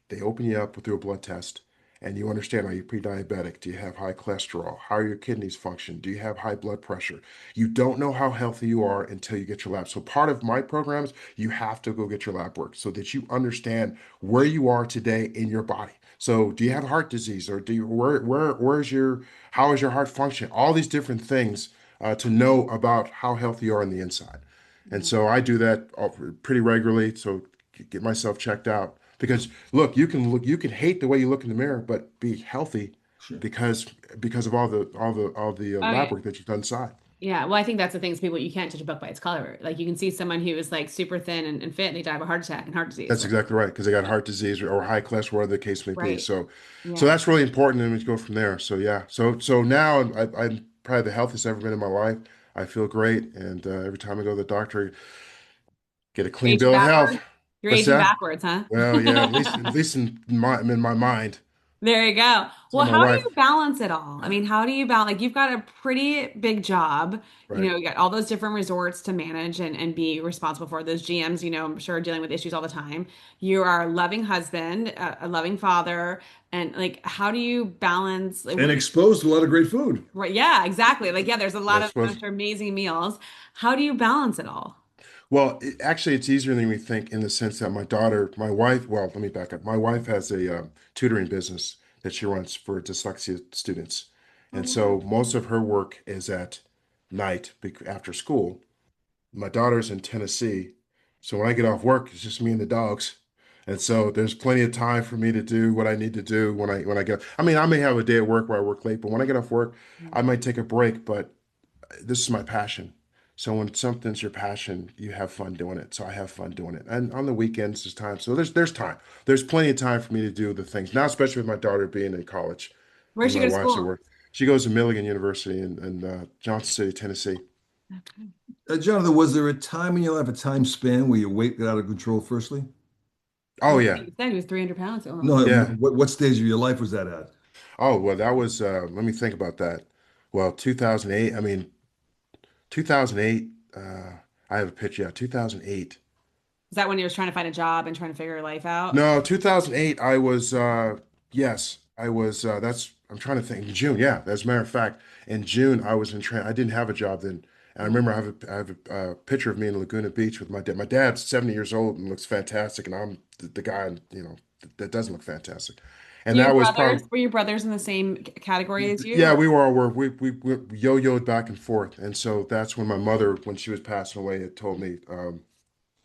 they open you up through a blood test and you understand, are you pre-diabetic? Do you have high cholesterol? How are your kidneys function? Do you have high blood pressure? You don't know how healthy you are until you get your lab. So part of my programs, you have to go get your lab work so that you understand where you are today in your body. So do you have heart disease or do you, how is your heart function? All these different things to know about how healthy you are on the inside. And Yeah. so I do that pretty regularly. So get myself checked out because look, you can hate the way you look in the mirror, but be healthy Sure. because because of all the Oh yeah. lab work that you've done inside. Yeah. Well, I think that's the thing is people you can't judge a book by its cover. Like you can see someone who is like super thin and fit and they die of a heart attack and heart disease. That's Like, exactly right because they got heart disease or high cholesterol, whatever the case may be. right. So Yeah. that's really important, and we go from there. So yeah, so now I'm probably the healthiest I've ever been in my life. I feel great, and every time I go to the doctor, get a You're clean aging bill of health. backwards. You're What's aging that? backwards, huh? Well, yeah, at least in my mind. There you go. So Well, my how do wife, you balance it all? I mean, how do you balance? Like, you've got a pretty big job. right? You got all those different resorts to manage and be responsible for. Those GMs, I'm sure are dealing with issues all the time. You are a loving husband, a loving father, and like, how do you balance? Like, And exposed to a lot of great food. right? Yeah, exactly. Like, yeah, there's a lot That's of, I'm supposed. sure, amazing meals. How do you balance it all? Well, actually, it's easier than we think in the sense that my wife. Well, let me back up. My wife has a tutoring business that she runs for dyslexia students, Oh, and wow. so most of her work is at night after school. My daughter's in Tennessee, so when I get off work, it's just me and the dogs. And so there's plenty of time for me to do what I need to do when I get. I mean, I may have a day at work where I work late, but when I get off work, I might take a break. But this is my passion. So when something's your passion, you have fun doing it. So I have fun doing it. And on the weekends, there's time. So there's time. There's plenty of time for me to do the things. Now, especially with my daughter being in college Where'd and she my go to wife's at school? work. She goes to Milligan University in Johnson City, Tennessee. Okay. Jonathan, was there a time in your life, a time span where your weight got out of control, firstly? Oh Well, yeah. you said he was 300 pounds. Oh, No, Yeah. what stage of your life was that at? Oh, well, that was let me think about that. Well, 2008, I mean 2008 I have a picture, yeah, 2008. is that when you was trying to find a job and trying to figure your life out? No, 2008, I was, yes, I was, I'm trying to think, in June, yeah, as a matter of fact, in June, I was in train, I didn't have a job then. And I remember I have a picture of me in Laguna Beach with my dad. My dad's 70 years old and looks fantastic, and I'm the guy, that doesn't look fantastic. And Your that was brothers, probably, were your brothers in the same category as you? yeah, Or? we were all work. We yo-yoed back and forth. And so that's when my mother, when she was passing away, had told me,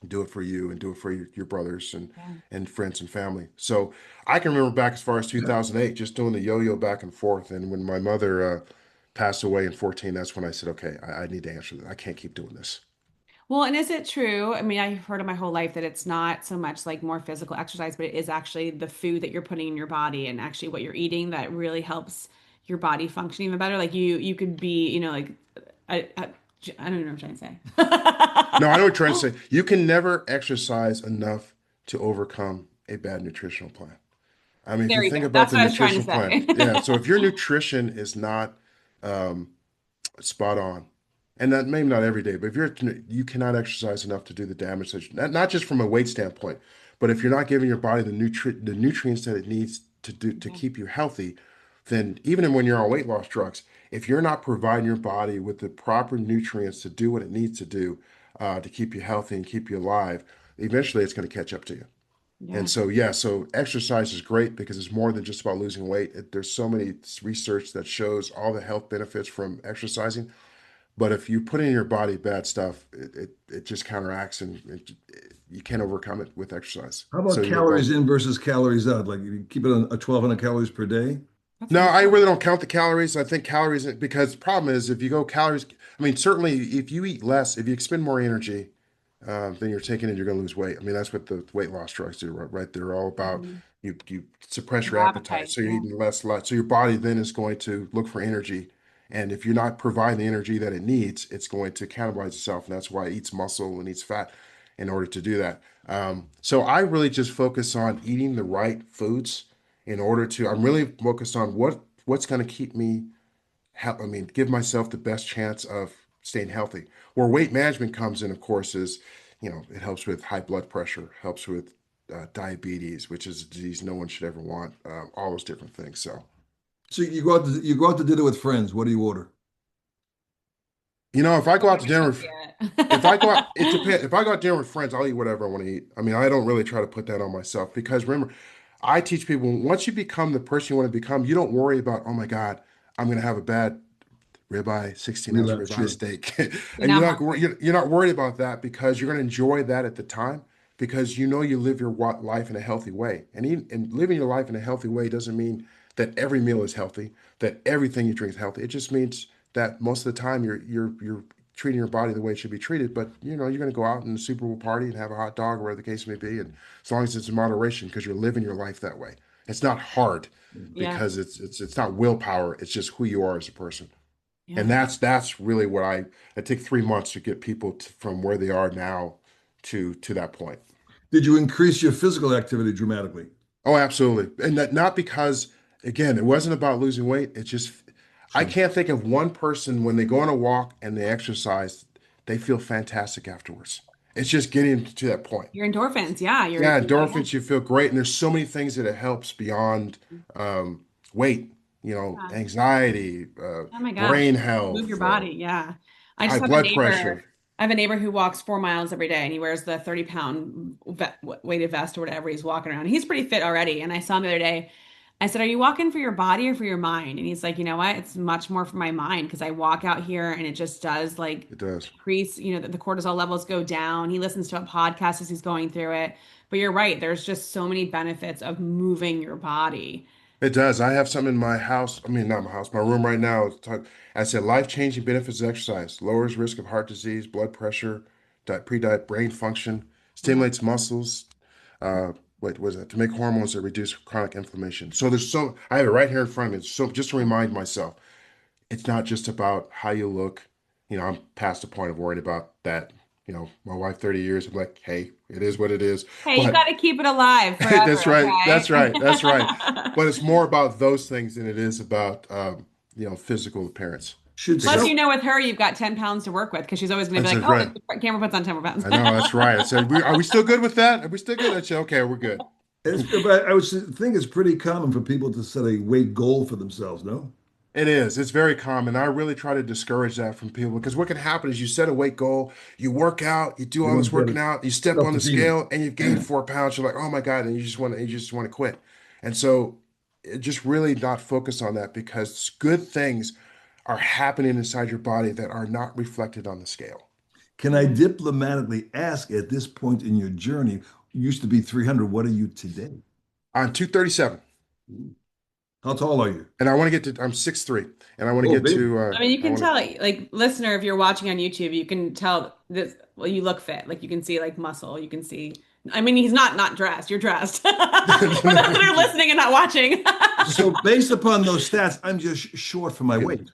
do it for you and do it for your brothers Yeah. and friends and family. So I can remember back as far as 2008, just doing the yo-yo back and forth. And when my mother passed away in 14, that's when I said, okay, I need to answer that. I can't keep doing this. Well, and is it true? I mean, I've heard of my whole life that it's not so much like more physical exercise, but it is actually the food that you're putting in your body and actually what you're eating that really helps your body function even better. Like you could be, like I, I don't know what I'm trying No, I know what you're trying to to say. say. You can never exercise enough to overcome a bad nutritional plan. I mean, if you There you go. think about That's the what I was trying to nutritional plan, say. yeah. So if your nutrition is not um, spot on, and that maybe not every day, but if you cannot exercise enough to do the damage that not just from a weight standpoint, but if you're not giving your body the nutrients that it needs to do to Yeah. keep you healthy, then even when you're on weight loss drugs, if you're not providing your body with the proper nutrients to do what it needs to do to keep you healthy and keep you alive, eventually it's going to catch up to you. And Yeah. so, yeah, so exercise is great because it's more than just about losing weight. There's so many research that shows all the health benefits from exercising. But if you put in your body bad stuff, it just counteracts and you can't overcome it with exercise. How about So you go, calories in versus calories out? Like you keep it on a 1,200 calories per day? That's a no, good I point. really don't count the calories. I think calories because the problem is if you go calories, I mean, certainly if you eat less, if you expend more energy, then you're taking it, you're going to lose weight. I mean, that's what the weight loss drugs do, right? They're all about Mhm. you suppress your Your appetite, appetite. so you're Yeah. eating less. So your body then is going to look for energy, and if you're not providing the energy that it needs, it's going to cannibalize itself, and that's why it eats muscle and eats fat in order to do that. So I really just focus on eating the right foods in order to. I'm really focused on what's going to keep me I mean, give myself the best chance of staying healthy. Where weight management comes in, of course, is, it helps with high blood pressure, helps with diabetes, which is a disease no one should ever want, all those different things. So, So you go out to dinner with friends. What do you order? if I Don't go out get to me dinner cooked with, if I go out, yet. it depends. If I go out to dinner with friends, I'll eat whatever I want to eat. I mean, I don't really try to put that on myself because remember, I teach people once you become the person you want to become, you don't worry about, oh my God, I'm going to have a bad ribeye, 16-ounce Relapse, ribeye sure. steak. You're And not hungry. you're not worried about that because you're going to enjoy that at the time because you know you live your life in a healthy way. And living your life in a healthy way doesn't mean that every meal is healthy, that everything you drink is healthy. It just means that most of the time you're treating your body the way it should be treated. But you're going to go out in the Super Bowl party and have a hot dog, wherever the case may be, and as long as it's in moderation, because you're living your life that way. It's not hard Yeah. because it's not willpower. It's just who you are as a person. And Yeah. that's really what I take 3 months to get people from where they are now to that point. Did you increase your physical activity dramatically? Oh, absolutely. And that not because again, it wasn't about losing weight. It's just I Sure. can't think of one person when they go on a walk and they exercise, they feel fantastic afterwards. It's just getting to that point. Your endorphins. Yeah. Yeah, Yeah. endorphins, you feel great. And there's so many things that it helps beyond weight, Yeah. anxiety, Oh my gosh. brain Move your health, body. Yeah. I just high have a blood neighbor. pressure. I have a neighbor who walks 4 miles every day and he wears the 30-pound weighted vest or whatever he's walking around. He's pretty fit already. And I saw him the other day. I said, "Are you walking for your body or for your mind?" And he's like, "You know what? It's much more for my mind because I walk out here and it just does like It does. increase, the cortisol levels go down. He listens to a podcast as he's going through it. But you're right. There's just so many benefits of moving your body. It does. I have some in my house. I mean, not my house, my room right now. I said life-changing benefits of exercise. Lowers risk of heart disease, blood pressure, pre-diet brain function, Yeah. stimulates muscles. What was that? To make hormones that reduce chronic inflammation. So I have it right here in front of me. So just to remind myself, it's not just about how you look. I'm past the point of worrying about that. My wife, 30 years, I'm like, hey, it is what it is. Hey, you But got to keep it alive that's forever, right. okay? That's right. That's right. But it's more about those things than it is about physical appearance. Should Plus, Because some with her, you've got 10 pounds to work with because she's always going to be that's like, oh, right. the camera puts on 10 more pounds. I know that's right. I said, are we still good with that? Are we still good? I said, okay, we're good. but I would think it's pretty common for people to set a weight goal for themselves, no? It is. It's very common. I really try to discourage that from people because what can happen is you set a weight goal, you work out, you do You all this don't get working it. out, you step on the Self-defeating. scale, and you've gained 4 pounds. You're like, oh my God, and you just want to quit. And so, just really not focus on that because good things are happening inside your body that are not reflected on the scale. Can I diplomatically ask at this point in your journey, you used to be 300, what are you today? I'm 237, How tall are you? and I want to get to, I'm 6'3", and I want to Oh, get big. to, I mean, you I can want tell, like, listener, if you're watching on YouTube, you can tell this, well, you look fit. Like, you can see, like, muscle. You can see, I mean, he's not dressed. You're dressed. For those that are to. listening and not watching. So based upon those stats, I'm just short for my weight.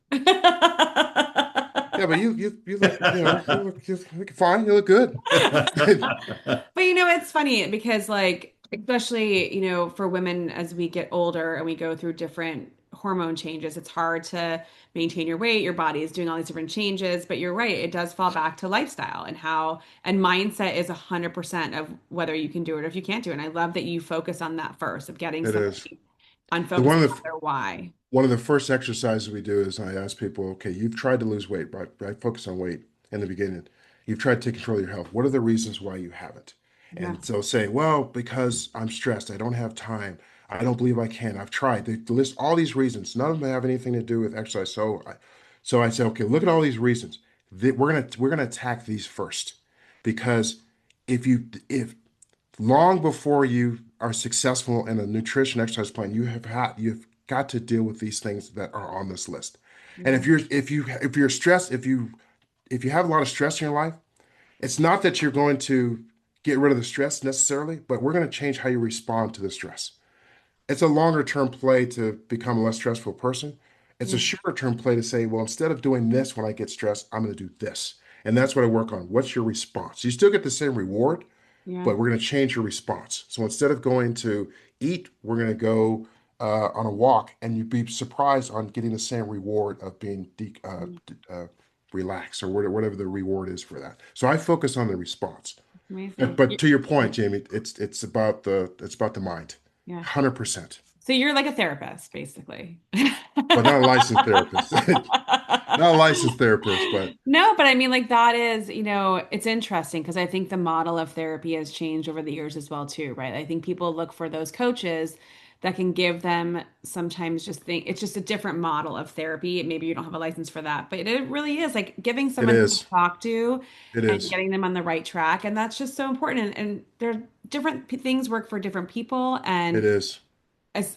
Yeah, but you look, you look fine. You look good. But it's funny because like especially, for women as we get older and we go through different hormone changes, it's hard to maintain your weight. Your body is doing all these different changes, but you're right, it does fall back to lifestyle and how and mindset is 100% of whether you can do it or if you can't do it. And I love that you focus on that first of getting It is. somebody on The focusing on their why. one of the first exercises we do is I ask people, okay, you've tried to lose weight, right? I focus on weight in the beginning. You've tried to take control of your health. What are the reasons why you haven't? Yeah. And so say, well, because I'm stressed, I don't have time, I don't believe I can. I've tried. They list all these reasons. None of them have anything to do with exercise. So I say, okay, look at all these reasons. We're gonna attack these first, because if long before you are successful in a nutrition exercise plan, you've got to deal with these things that are on this list. And Yeah. if you're stressed, if you have a lot of stress in your life, it's not that you're going to get rid of the stress necessarily, but we're going to change how you respond to the stress. It's a longer term play to become a less stressful person. It's a Yeah. shorter term play to say, well, instead of doing this when I get stressed, I'm going to do this. And that's what I work on. What's your response? You still get the same reward, Yeah. but we're going to change your response. So instead of going to eat, we're going to go on a walk, and you'd be surprised on getting the same reward of being relaxed, or whatever the reward is for that. So I focus on the response. But, Amazing. but to your point, Jamie, it's about the mind, Yeah. 100%. So you're like a therapist, basically. But not a licensed therapist, not a licensed therapist, but No, but I mean, like that is, it's interesting because I think the model of therapy has changed over the years as well, too, right? I think people look for those coaches that can give them sometimes just think it's just a different model of therapy. Maybe you don't have a license for that, but it really is like giving it someone to is. talk to It and is. getting them on the right track. And that's just so important. And there different things work for different people. It And is.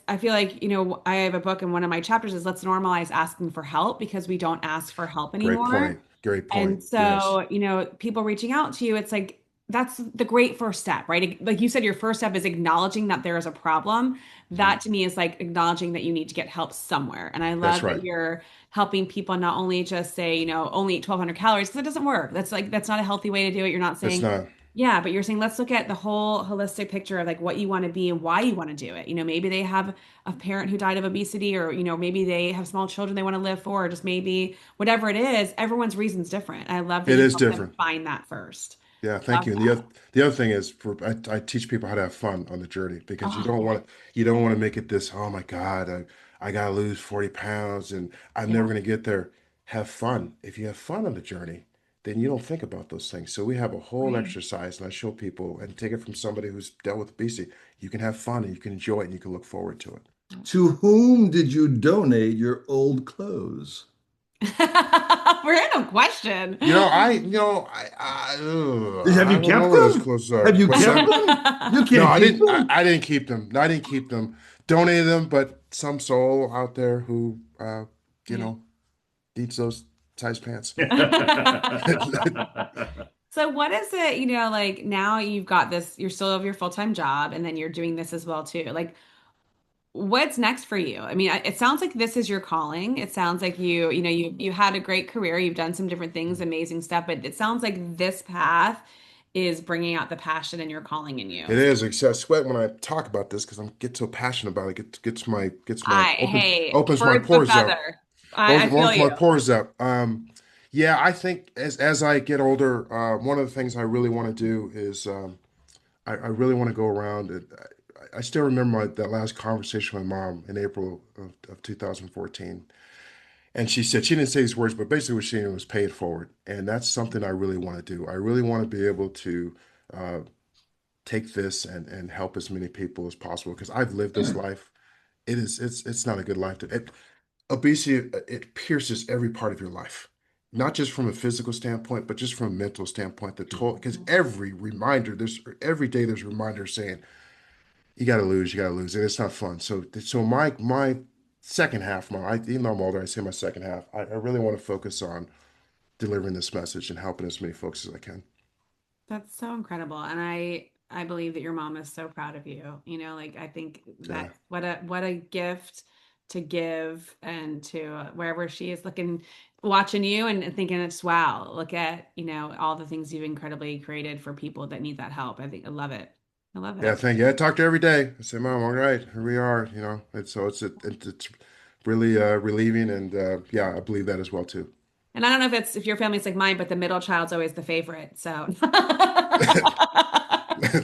I feel like, I have a book and one of my chapters is let's normalize asking for help because we don't ask for help Great anymore. point. Great point. And Yes. so, people reaching out to you, it's like that's the great first step, right? Like you said, your first step is acknowledging that there is a problem. Mhm. That to me is like acknowledging that you need to get help somewhere. And I That's love that right. you're helping people not only just say, only eat 1,200 calories because it doesn't work. That's not a healthy way to do it. You're not It's saying, not. yeah, but you're saying let's look at the whole holistic picture of like what you want to be and why you want to do it. Maybe they have a parent who died of obesity, or maybe they have small children they want to live for, or just maybe whatever it is, everyone's reason's different. I love that It you is help them different. find that first. Yeah, thank Love you. And the that. other thing is I teach people how to have fun on the journey, because you Oh, don't yeah. want to you don't want to make it this, oh my God, I gotta lose 40 pounds and I'm never Yeah. gonna get there. Have fun. If you have fun on the journey, then you don't think about those things. So we have a whole Right. exercise, and I show people, and take it from somebody who's dealt with obesity. You can have fun, and you can enjoy it, and you can look forward to it. To whom did you donate your old clothes? Random question. Have I you don't know kept where those them? clothes are. Have you What's kept that? them? You No, can't keep them. I didn't keep them. No, I didn't keep them. Donated them, but some soul out there who, you Yeah. know, needs those size pants. So what is it, like now you've got this, you're still have your full-time job and then you're doing this as well too. Like what's next for you? I mean, it sounds like this is your calling. It sounds like you had a great career. You've done some different things, amazing stuff, but it sounds like this path is bringing out the passion and your calling in you. It is. I sweat when I talk about this because I get so passionate about it. It gets my Hey, opens my birds of a pores up. feather. I feel Opens you. my pores up. Yeah, I think as I get older, one of the things I really want to do is I really want to go around, and I still remember that last conversation with my mom in April of 2014. And she said, she didn't say these words, but basically what she said was pay it forward. And that's something I really want to do. I really want to be able to uh, take this and help as many people as possible, because I've lived this life. It's not a good life. Obesity, it pierces every part of your life. not just from a physical standpoint, but just from a mental standpoint, the Sure. toll, because every reminder, there's every day there's reminders saying, you gotta lose, and it's not fun. So my second half, even though I'm older, I say my second half, I really want to focus on delivering this message and helping as many folks as I can. That's so incredible. And I believe that your mom is so proud of you. You know, like I think Yeah. that what a gift to give and to wherever she is looking watching you and thinking it's wow, look at, you know, all the things you've incredibly created for people that need that help. I think I love it. I love Yeah, it. thank you. I talk to her every day. I say, Mom, all right, here we are. It's really relieving, and yeah, I believe that as well too. And I don't know if your family's like mine, but the middle child's always the favorite. So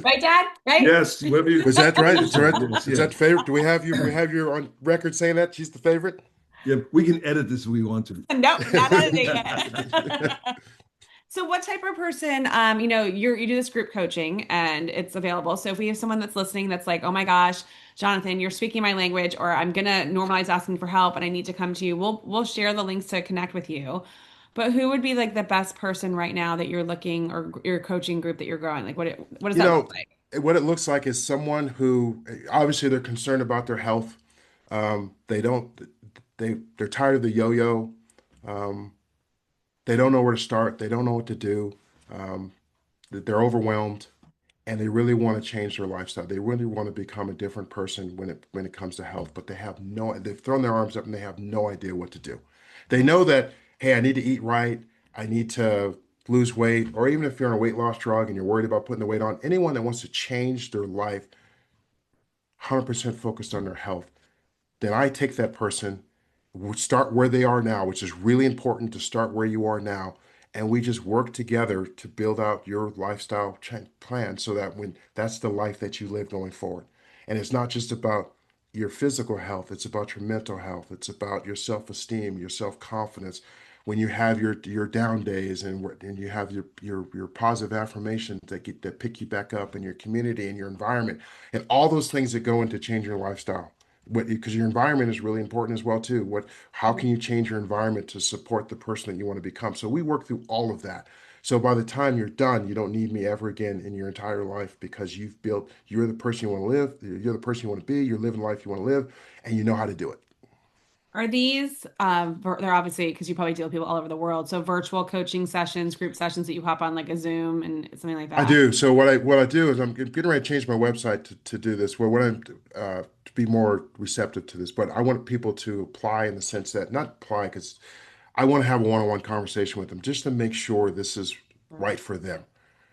right, Dad? Right? Yes, whatever you, Was that right? you Is said. that Yes, is yes. that favorite? Do we have you on record saying that she's the favorite? Yeah, we can edit this if we want to. Nope, not editing it. So what type of person, you know, you do this group coaching and it's available. So if we have someone that's listening that's like, oh my gosh, Jonathan, you're speaking my language, or I'm gonna normalize asking for help and I need to come to you, we'll share the links to connect with you. But who would be like the best person right now that you're looking or your coaching group that you're growing? Like what does You that look know, like? what it looks like is someone who obviously they're concerned about their health. They don't they're tired of the yo-yo. Um, they don't know where to start. They don't know what to do. Um, they're overwhelmed, and they really want to change their lifestyle. They really want to become a different person when it comes to health, but they've thrown their arms up and they have no idea what to do. They know that, hey, I need to eat right, I need to lose weight, or even if you're on a weight loss drug and you're worried about putting the weight on, anyone that wants to change their life 100% focused on their health, then I take that person, would start where they are now, which is really important to start where you are now. And we just work together to build out your lifestyle plan so that when that's the life that you live going forward. And it's not just about your physical health, it's about your mental health, it's about your self-esteem, your self-confidence. When you have your down days and you have your positive affirmations that pick you back up in your community and your environment and all those things that go into changing your lifestyle because your environment is really important as well too. How can you change your environment to support the person that you want to become? So we work through all of that. So by the time you're done, you don't need me ever again in your entire life because you're the person you want to live, you're the person you want to be, you're living the life you want to live, and you know how to do it. Are these they're obviously because you probably deal with people all over the world, so virtual coaching sessions, group sessions that you hop on like a Zoom and something like I that? do. So what I do is I'm getting ready to change my website to do this. Well, what I'm to be more receptive to this, but I want people to apply in the sense that not apply because I want to have a one-on-one conversation with them just to make sure this is right for them.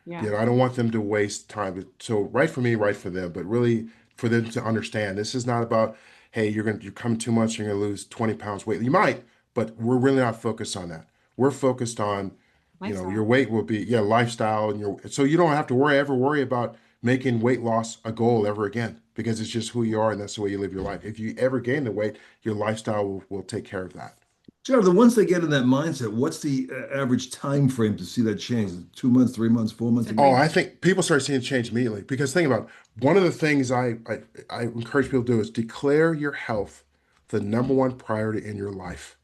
Yeah. I don't want them to waste time. So right for me, right for them, but really for them to understand this is not about, hey, you come too much, you're gonna lose 20 pounds weight. You might, but we're really not focused on that. We're focused on, your Lifestyle. weight will be, yeah, lifestyle and so you don't have to worry about making weight loss a goal ever again because it's just who you are and that's the way you live your life. If you ever gain the weight, your lifestyle will take care of that. Jonathan, once they get in that mindset, what's the average time frame to see that change? 2 months, 3 months, 4 months, So a three Oh, year? I months. think people start seeing change immediately because think about it. One of the things I encourage people to do is declare your health the number one priority in your life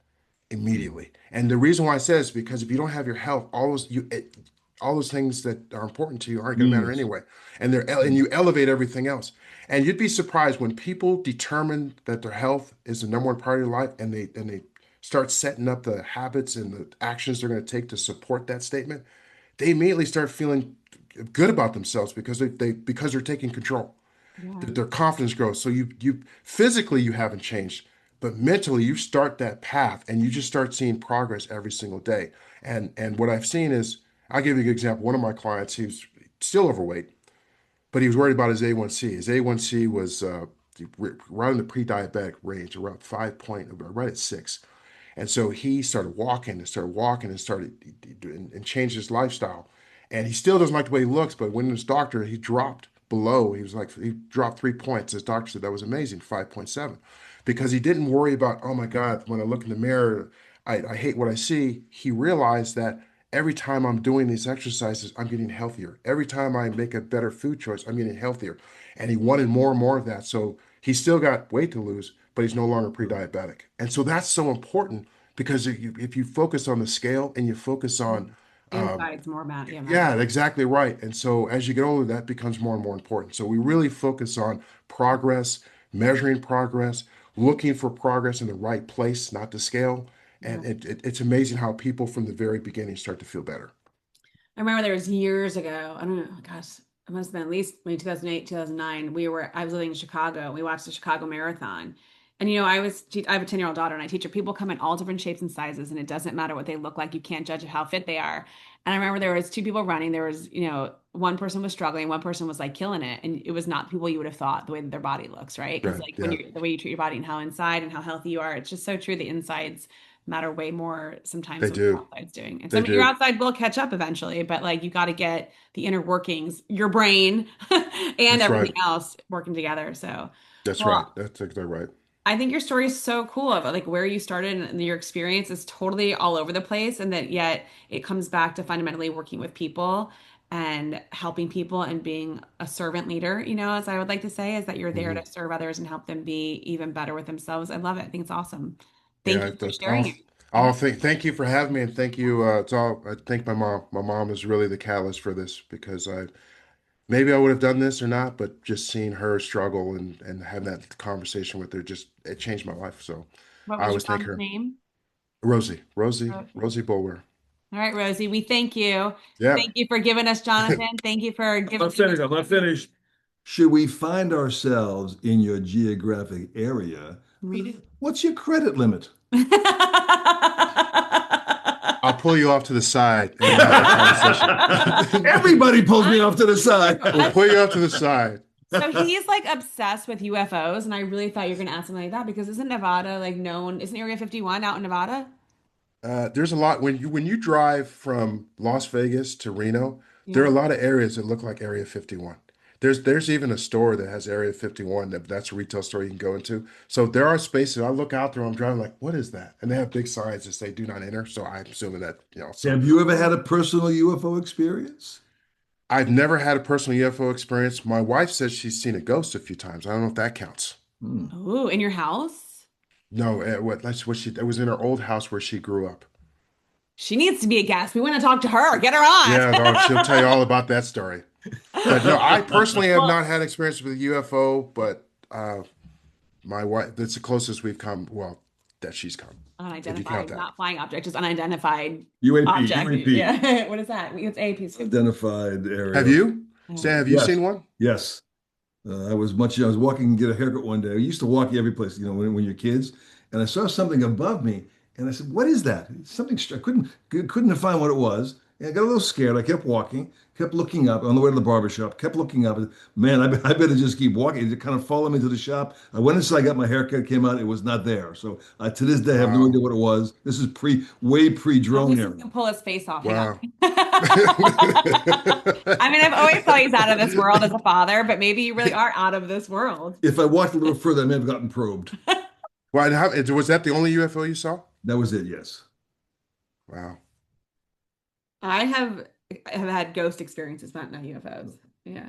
immediately. And the reason why I say this is because if you don't have your health, all those things that are important to you aren't going to matter Meaningless. anyway. And you elevate everything else. And you'd be surprised when people determine that their health is the number one priority in life and they start setting up the habits and the actions they're going to take to support that statement they immediately start feeling good about themselves because they're taking control. Yeah. That their confidence grows. So you physically you haven't changed, but mentally you start that path and you just start seeing progress every single day. And what I've seen is I'll give you an example. One of my clients, he was still overweight, but he was worried about his A1C. His A1C was right in the pre-diabetic range, around 5 point, right at 6. And so he started walking and started and changed his lifestyle. And he still doesn't like the way he looks, but when his doctor, he dropped below. He dropped 3 points. His doctor said that was amazing, 5.7. Because he didn't worry about, oh my God, when I look in the mirror, I hate what I see. He realized that every time I'm doing these exercises, I'm getting healthier. Every time I make a better food choice, I'm getting healthier. And he wanted more and more of that. So he's still got weight to lose, but he's no longer pre-diabetic. And so that's so important because if you focus on the scale and you focus on, um, Inside's more about, yeah, matter. yeah, exactly right. And so as you get older, that becomes more and more important. So we really focus on progress, measuring progress, looking for progress in the right place, not the scale. Yeah. And it's amazing how people from the very beginning start to feel better. I remember there was years ago, I don't know, gosh, it must have been at least maybe 2008, 2009. I was living in Chicago. We watched the Chicago Marathon. And I have a 10-year-old daughter and I teach her people come in all different shapes and sizes and it doesn't matter what they look like. You can't judge how fit they are. And I remember there was two people running. There was, one person was struggling, one person was like killing it. And it was not people you would have thought the way that their body looks, right? Because Right. like Yeah, the way you treat your body and how inside and how healthy you are, it's just so true. The insides matter way more sometimes they than what your do. outside's doing. And They some your do. outside will catch up eventually, but like you got to get the inner workings, your brain and That's everything right. else working together. So, That's right. well, That's exactly right. I think your story is so cool of like where you started and your experience is totally all over the place, and that yet it comes back to fundamentally working with people and helping people and being a servant leader, as I would like to say, is that you're there to Hmm. serve others and help them be even better with themselves. I love it. I think it's awesome. Thank Yeah, you for that's sharing all. it. I'll Yeah. thank you for having me, and thank you. It's all. I thank my mom. My mom is really the catalyst for this because maybe I would have done this or not, but just seeing her struggle and having that conversation with her just it changed my life. So What I was your always thank mom's her. name? Rosie, Rosie, Rosie. Rosie Boulware. All right, Rosie, we thank you. Yeah. Thank you for giving us Jonathan. Thank you for I'm giving not me this. finished. I'm not finished. Should we find ourselves in your geographic area, Read it. what's your credit limit? I'll pull you off to the side and we'll have that conversation. Everybody pulls me I'm off to the side. We'll pull you off to the side. So he's like obsessed with UFOs, and I really thought you were going to ask something like that because isn't Nevada like known? Isn't Area 51 out in Nevada? There's a lot when you drive from Las Vegas to Reno, there are Yeah. a lot of areas that look like Area 51. There's even a store that has Area 51 that's a retail store you can go into. So there are spaces. I look out there, I'm driving like, what is that? And they have big signs that say do not enter. So I'm assuming that. So Have you ever had a personal UFO experience? I've never had a personal UFO experience. My wife says she's seen a ghost a few times. I don't know if that counts. Hmm. Oh, in your house? No, that's what she it was in her old house where she grew up. She needs to be a guest. We want to talk to her. Get her Yeah, on. dog, she'll tell you all about that story. But no, I personally have Well, not had experience with a UFO, but my wife, that's the closest we've come, well, that she's come, if you count unidentified, that. not flying object, just unidentified UAP, object. UAP, Yeah. What is that? It's AP. identified Have area. you? Stan, have you Yes, seen one? yes. I was walking to get a haircut one day. I used to walk every place, when you're kids, and I saw something above me, and I said, "What is that?" It's something I couldn't find what it was, and I got a little scared. I kept walking, kept looking up on the way to the barber shop, kept looking up. Man, I better just keep walking. It kind of followed me to the shop. I went inside, got my haircut, came out, it was not there. So to this day, I have no idea Wow. what it was. This is way At pre-drone least he era. can pull his face off. Hang on. Wow. I mean, I've always thought he's out of this world as a father, but maybe you really are out of this world. If I walked a little further, I may have gotten probed. Well, and was that the only UFO you saw? That was it. Yes. Wow. I have had ghost experiences, but not UFOs. Yeah.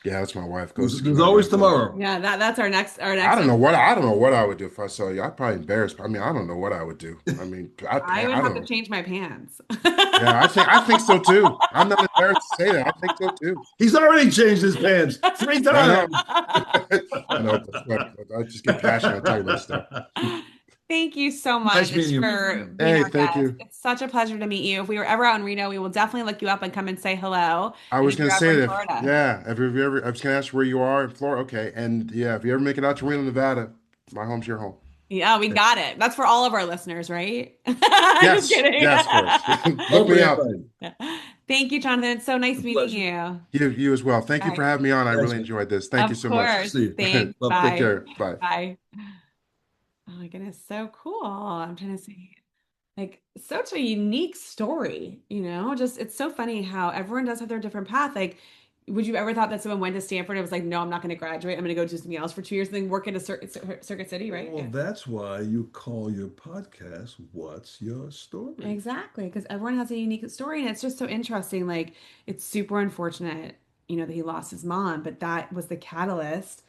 Yeah, that's my wife. There's, Ghosts, there's not always UFOs. tomorrow. Yeah, that's our I next don't know what I don't know what I would do if I saw you. I'd probably embarrass. I mean, I don't know what I would do. I mean, I would I have don't to know. change my pants. Yeah, I think so too. I'm not embarrassed to say that. I think so too. He's already changed his pants three I know. times. I know. I just get passionate. I tell you about stuff. Thank you so Nice much meeting you. for being Hey, our thank guest. you. It's such a pleasure to meet you. If we were ever out in Reno, we will definitely look you up and come and say hello. I And was if gonna you're ever say in that. Florida, Yeah. Have you ever? I was gonna ask where you are in Florida. Okay. And yeah, if you ever make it out to Reno, Nevada, my home's your home. yeah, we got it. That's for all of our listeners, right? I'm just Yes. kidding. Yes, of course. Look Open me up. invite. Thank you, Jonathan. It's so nice A meeting pleasure. you. You as well. Thank All you for right. having me on. I Thanks, really man. enjoyed this. Thank you Of so much. course. See you. Thanks. Love. Take Bye. care. Bye. Bye. Oh my goodness, so cool. I'm trying to see. Like such a unique story, just it's so funny how everyone does have their different path. Like, would you ever thought that someone went to Stanford and was like, no, I'm not going to graduate. I'm going to go do something else for 2 years and then work at a Circuit City, right? Well, Yeah. that's why you call your podcast "What's Your Story?" Exactly, because everyone has a unique story, and it's just so interesting. Like, it's super unfortunate, that he lost his mom, but that was the catalyst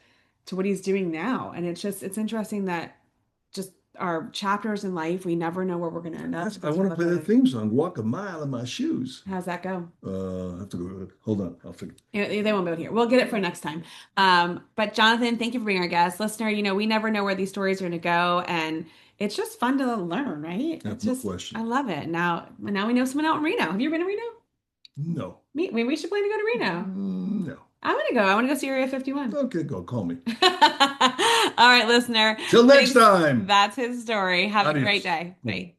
to what he's doing now. And it's interesting that just our chapters in life. We never know where we're going to end up. I want to play the theme song, Walk a Mile in My Shoes. How's that go? I have to go. Hold on. I'll figure. They won't be able to hear. We'll get it for next time. But Jonathan, thank you for being our guest. Listener, we never know where these stories are going to go. And it's just fun to learn, right? Yeah, It's no just, question. I love it. Now we know someone out in Reno. Have you been to Reno? No. Maybe we should plan to go to Reno. No. I want to go. I want to go see Area 51. Okay, go. Call me. All right, listener. Till next time. That's his story. Have a Adios. great day. Bye.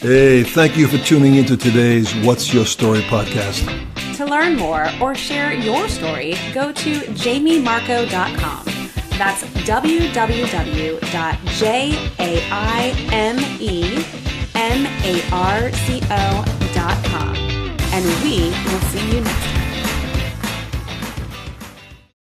Hey, thank you for tuning into today's What's Your Story podcast. To learn more or share your story, go to jamiemarco.com. That's www.jamiemarco.com. And we will see you next time.